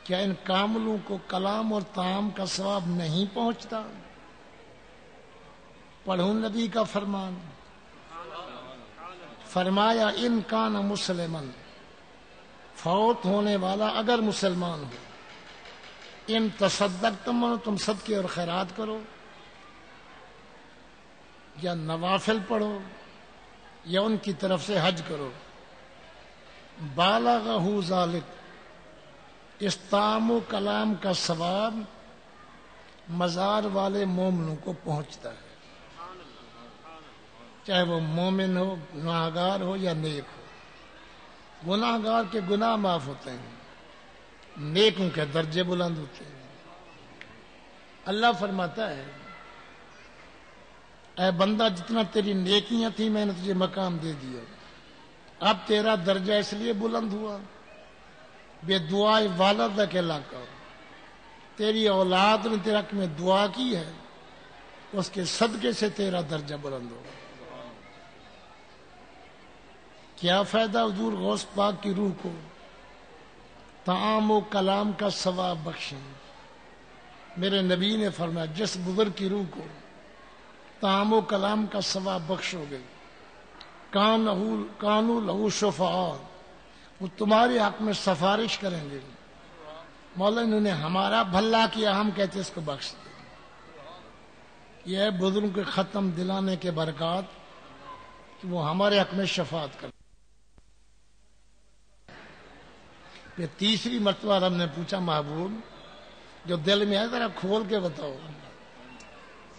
کیا ان کاملوں کو کلام اور طعام کا ثواب نہیں پہنچتا؟ پڑھوں نبی کا فرمان، فرمایا ان کان مسلمن، فوت ہونے والا اگر مسلمان ہو، ان تصدقتم، تم صدقے اور خیرات کرو، یا نوافل پڑھو، یا ان کی طرف سے حج کرو، بالغہ ذالک، اس طعام و کلام کا ثواب مزار والے مومنوں کو پہنچتا ہے، چاہے وہ مومن ہو، گناہگار ہو یا نیک ہو۔ گناہگار کے گناہ معاف ہوتے ہیں، نیکوں کے درجے بلند ہوتے ہیں۔ اللہ فرماتا ہے اے بندہ جتنا تیری نیکیاں تھیں میں نے تجھے مقام دے دیا، اب تیرا درجہ اس لیے بلند ہوا بے دعائے والد کے علاقہ، تیری اولاد نے تیرا حق میں دعا کی ہے، اس کے صدقے سے تیرا درجہ بلند ہوگا۔ کیا فائدہ حضور غوث پاک کی روح کو طعام و کلام کا ثواب بخشیں؟ میرے نبی نے فرمایا جس بزرگ کی روح کو طعام و کلام کا ثواب بخشو گے، کانو لہو شفعاء، وہ تمہارے حق میں سفارش کریں گے، مولا انہوں نے ہمارا بھلا کیا، ہم کہتے اس کو بخش دے۔ یہ ہے بزرگوں کے ختم دلانے کے برکات کہ وہ ہمارے حق میں شفاعت کر۔ پھر تیسری مرتبہ ہم نے پوچھا محبوب جو دل میں ہے ذرا کھول کے بتاؤ۔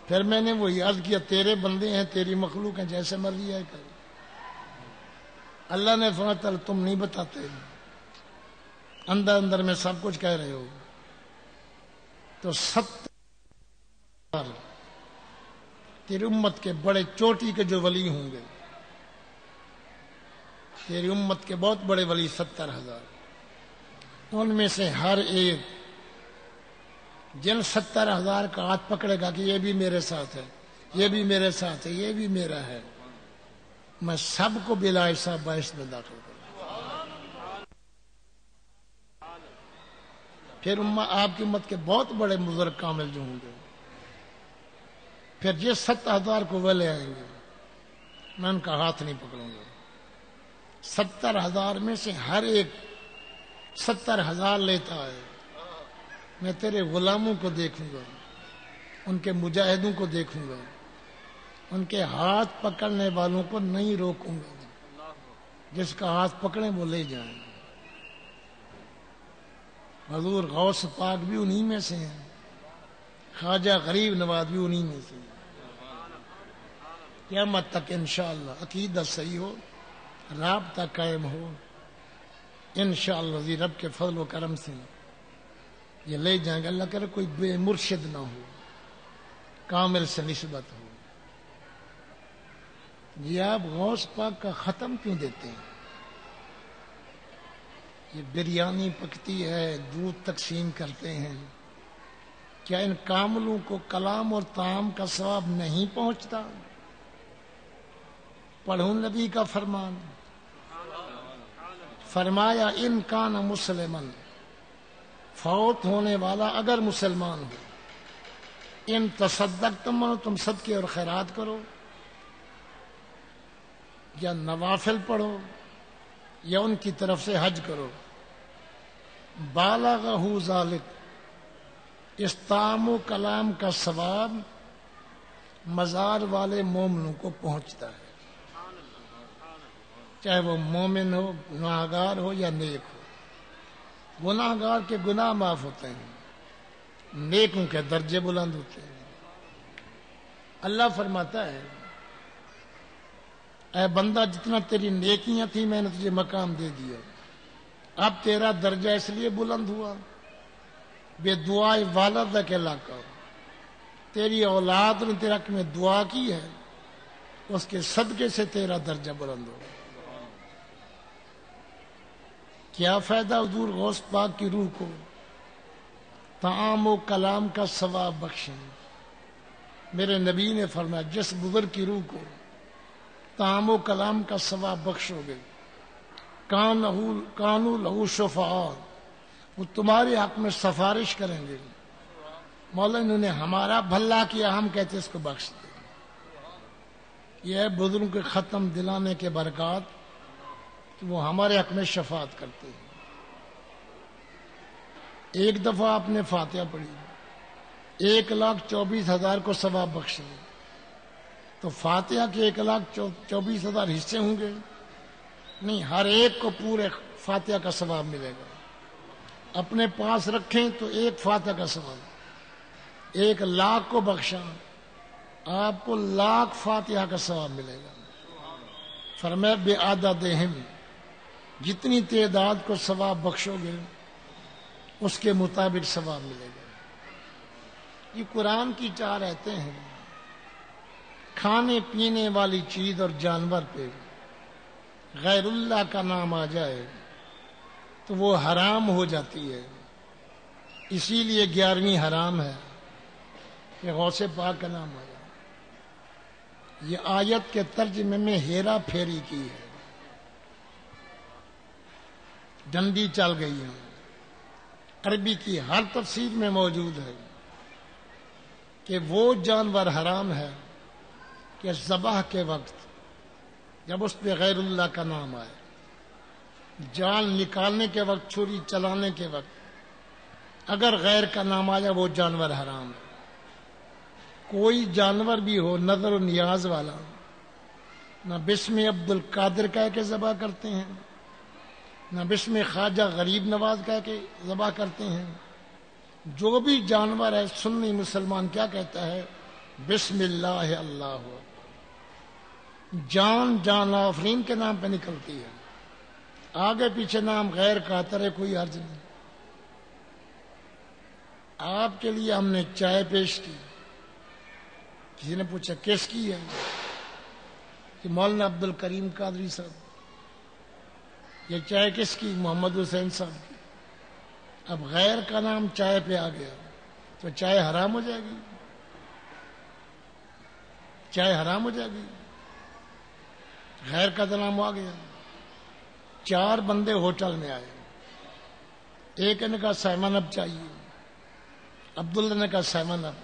پھر میں نے وہی عرض کیا تیرے بندے ہیں، تیری مخلوق ہیں، جیسے مرضی ہے کر۔ اللہ نے فرمایا تم نہیں بتاتے، اندر اندر میں سب کچھ کہہ رہے ہو۔ تو 70 تیری امت کے بڑے چوٹی کے جو ولی ہوں گے، تیری امت کے بہت بڑے ولی 70,000، ان میں سے ہر ایک جن 70,000 کا ہاتھ پکڑے گا کہ یہ بھی میرے ساتھ ہے، یہ بھی میرے ساتھ ہے، یہ بھی میرا ہے، میں سب کو بلا حساب باعث میں داخل کروں۔ پھر آپ کی امت کے بہت بڑے بزرگ کامل جو ہوں گے، پھر جس 70,000 کو وہ لے آئیں گے میں ان کا ہاتھ نہیں پکڑوں گا۔ 70,000 میں سے ہر ایک 70,000 لیتا ہے، میں تیرے غلاموں کو دیکھوں گا، ان کے مجاہدوں کو دیکھوں گا، ان کے ہاتھ پکڑنے والوں کو نہیں روکوں گا، جس کا ہاتھ پکڑیں وہ لے جائیں۔ حضور غوث پاک بھی انہی میں سے ہیں، خواجہ غریب نواز بھی انہی میں سے ہیں۔ قیامت تک انشاءاللہ عقیدت صحیح ہو، رابطہ قائم ہو، انشاءاللہ ذی رب کے فضل و کرم سے یہ لے جائیں گے۔ اللہ کرے کوئی بے مرشد نہ ہو، کامل سے نسبت ہو۔ یہ آپ غوث پاک کا ختم کیوں دیتے ہیں؟ یہ بریانی پکتی ہے، دودھ تقسیم کرتے ہیں، کیا ان کاملوں کو کلام اور طعام کا ثواب نہیں پہنچتا؟ پڑھوں نبی کا فرمان، فرمایا ان کان مسلمن، فوت ہونے والا اگر مسلمان ہو، ان تصدقتم، تم صدقے اور خیرات کرو، یا نوافل پڑھو، یا ان کی طرف سے حج کرو، بالغہ ذالک، اس طعام و کلام کا ثواب مزار والے مومنوں کو پہنچتا ہے، چاہے وہ مومن ہو، گناہگار ہو یا نیک ہو۔ گناہگار کے گناہ معاف ہوتے ہیں، نیکوں کے درجے بلند ہوتے ہیں۔ اللہ فرماتا ہے اے بندہ جتنا تیری نیکیاں تھی میں نے تجھے مقام دے دیا، اب تیرا درجہ اس لیے بلند ہوا بے دعائے والد کے علاقہ، تیری اولاد نے تیرا حق میں دعا کی ہے، اس کے صدقے سے تیرا درجہ بلند ہو۔ کیا فائدہ حضور غوث پاک کی روح کو طعام و کلام کا ثواب بخشیں؟ میرے نبی نے فرمایا جس بزرگ کی روح کو طعام و کلام کا ثواب بخشو گے، کانو لہو شفعاء، وہ تمہارے حق میں سفارش کریں گے۔ مولا انہوں نے ہمارا بھلا کیا، ہم کہتے اس کو بخش دیں۔ یہ ہے بزرگوں کے ختم دلانے کے برکات کہ وہ ہمارے حق میں شفاعت کرتے ہیں۔ ایک دفعہ آپ نے فاتحہ پڑھی، 1,24,000 کو ثواب بخشے، تو فاتحہ کے 1,24,000 حصے ہوں گے؟ نہیں، ہر ایک کو پورے فاتحہ کا ثواب ملے گا۔ اپنے پاس رکھیں تو ایک فاتحہ کا ثواب، 1,00,000 کو بخشا آپ کو 1,00,000 فاتحہ کا ثواب ملے گا۔ فرمایا بے عددہم، جتنی تعداد کو ثواب بخشو گے اس کے مطابق ثواب ملے گا۔ یہ قرآن کی 4 آیتیں ہیں۔ کھانے پینے والی چیز اور جانور پہ غیر اللہ کا نام آ جائے تو وہ حرام ہو جاتی ہے، اسی لیے 11ویں حرام ہے کہ غوث پاک کا نام آ جائے۔ یہ آیت کے ترجمے میں ہیرا پھیری کی ہے، ڈنڈی چل گئی ہے، عربی کی ہر تفسیر میں موجود ہے کہ وہ جانور حرام ہے کہ ذبح کے وقت جب اس پہ غیر اللہ کا نام آئے، جان نکالنے کے وقت، چھری چلانے کے وقت اگر غیر کا نام آ جائے وہ جانور حرام ہے۔ کوئی جانور بھی ہو نظر و نیاز والا، نہ بسم عبد القادر کہہ کے ذبح کرتے ہیں، نہ بسم خواجہ غریب نواز کہہ کے ذبح کرتے ہیں۔ جو بھی جانور ہے سنی مسلمان کیا کہتا ہے؟ بسم اللہ اللہ، جان آفرین کے نام پہ نکلتی ہے، آگے پیچھے نام غیر کا آتا ہے، کوئی حرج نہیں۔ آپ کے لیے ہم نے چائے پیش کی، کسی نے پوچھا کس کی ہے؟ کہ مولانا عبد الکریم قادری صاحب۔ یہ چائے کس کی؟ محمد حسین صاحب کی۔ اب غیر کا نام چائے پہ آ گیا تو چائے حرام ہو جائے گی؟ چائے حرام ہو جائے گی؟ غیر کا تو نام آ گیا۔ 4 بندے ہوٹل میں آئے، ایک نے کہا 7 اپ چاہیے، عبداللہ نے کہا 7 اپ،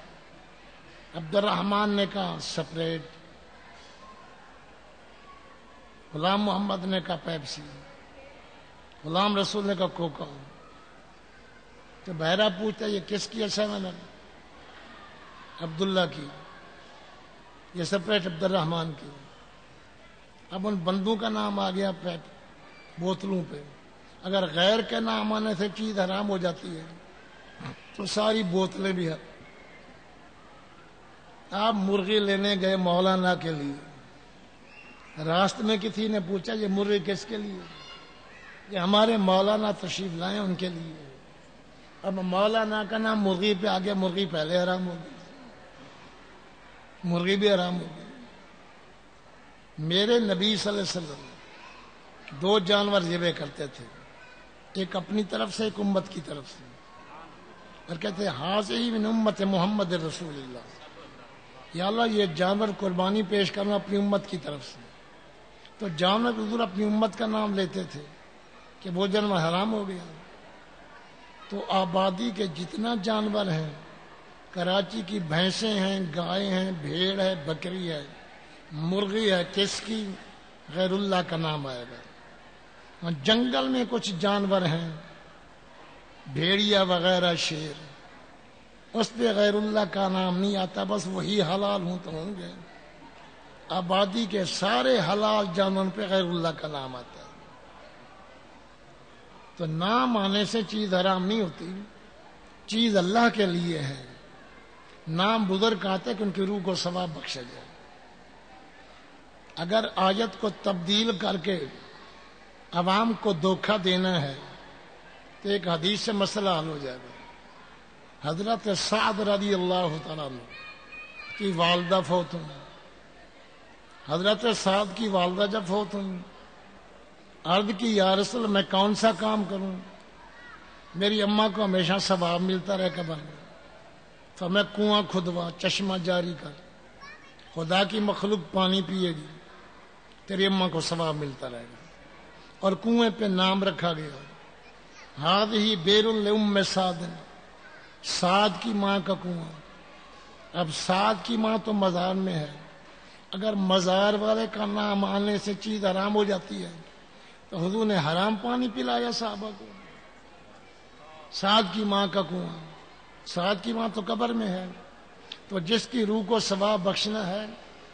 عبد الرحمان نے کہا سپریٹ، غلام محمد نے کہا پیپسی، غلام رسول نے کہا کوکا۔ تو بہرہ پوچھتا یہ کس کی ہے 7 اپ؟ عبداللہ کی۔ یہ سپریٹ عبد الرحمان کی۔ اب ان بندوں کا نام آ گیا بوتلوں پہ۔ اگر غیر کے نام آنے سے چیز حرام ہو جاتی ہے تو ساری بوتلیں بھی ہیں۔ آپ مرغی لینے گئے مولانا کے لیے، راستے میں کسی نے پوچھا یہ مرغی کس کے لیے؟ یہ ہمارے مولانا تشریف لائے ان کے لیے۔ اب مولانا کا نام مرغی پہ آ گیا، مرغی پہلے حرام ہو گئی، مرغی بھی حرام ہو گئی۔ میرے نبی صلی اللہ علیہ وسلم 2 جانور ذبح کرتے تھے، ایک اپنی طرف سے ایک امت کی طرف سے، اور کہتے ہیں حاضی من امت محمد رسول اللہ، یا اللہ یہ جانور قربانی پیش کرنا اپنی امت کی طرف سے۔ تو جانور حضور اپنی امت کا نام لیتے تھے کہ وہ جانور حرام ہو گیا۔ تو آبادی کے جتنا جانور ہیں، کراچی کی بھینسیں ہیں، گائے ہیں، بھیڑ ہے، بکری ہے، مرغی ہے، کس کی؟ غیر اللہ کا نام آئے گا۔ جنگل میں کچھ جانور ہیں، بھیڑیا وغیرہ، شیر، اس پہ غیر اللہ کا نام نہیں آتا، بس وہی حلال ہوں تو ہوں گے۔ آبادی کے سارے حلال جانوروں پہ غیر اللہ کا نام آتا ہے۔ تو نام آنے سے چیز حرام نہیں ہوتی، چیز اللہ کے لیے ہے۔ نام بزرگ آتے کہ ان کی روح کو ثواب بخشا جائے۔ اگر آیت کو تبدیل کر کے عوام کو دھوکہ دینا ہے تو ایک حدیث سے مسئلہ حل ہو جائے گا۔ حضرت سعد رضی اللہ تعالیٰ عنہ کی والدہ فوت ہوئی۔ حضرت سعد کی والدہ جب فوت ہوئی، عرض کی یا رسول میں کون سا کام کروں؟ میری اماں کو ہمیشہ ثواب ملتا رہے قبر میں، تو میں کنواں کھدوا، چشمہ جاری کر، خدا کی مخلوق پانی پیے گی، تیری اماں کو ثواب ملتا رہے گا۔ اور کنویں پہ نام رکھا گیا، ہذہ بئر لأم سعد، سعد کی ماں کا کنواں۔ اب سعد کی ماں تو مزار میں ہے، اگر مزار والے کا نام آنے سے چیز حرام ہو جاتی ہے تو حضور نے حرام پانی پلایا صحابہ کو؟ سعد کی ماں کا کنواں، سعد کی ماں تو قبر میں ہے۔ تو جس کی روح کو ثواب بخشنا ہے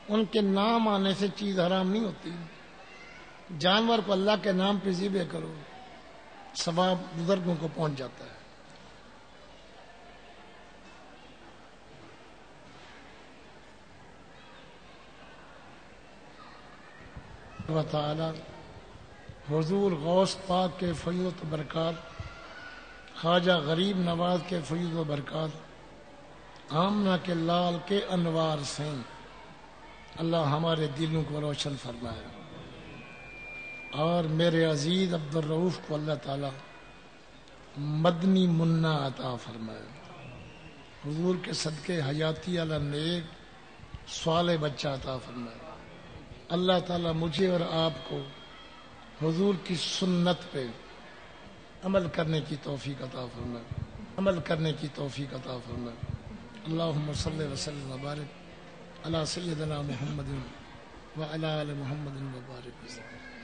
ان کے نام آنے سے چیز حرام نہیں ہوتی۔ جانور کو اللہ کے نام پہ ذبح کرو، ثواب بزرگوں کو پہنچ جاتا ہے۔ اللہ تعالی حضور غوث پاک کے فیض و برکات، خواجہ غریب نواز کے فیض و برکات، آمنہ کے لال کے انوار سے اللہ ہمارے دلوں کو روشن فرمائے، اور میرے عزیز عبد الرؤف کو اللہ تعالی مدنی منا عطا فرمائے، حضور کے صدقے حیاتی علی نیک صالح بچہ عطا فرمائے۔ اللہ تعالی مجھے اور آپ کو حضور کی سنت پہ عمل کرنے کی توفیق عطا فرمائے، عمل کرنے کی توفیق عطا فرمائے۔ اللہم صلی وسلم وبارک علی سیدنا محمد وعلی آل محمد وبارک وسلم۔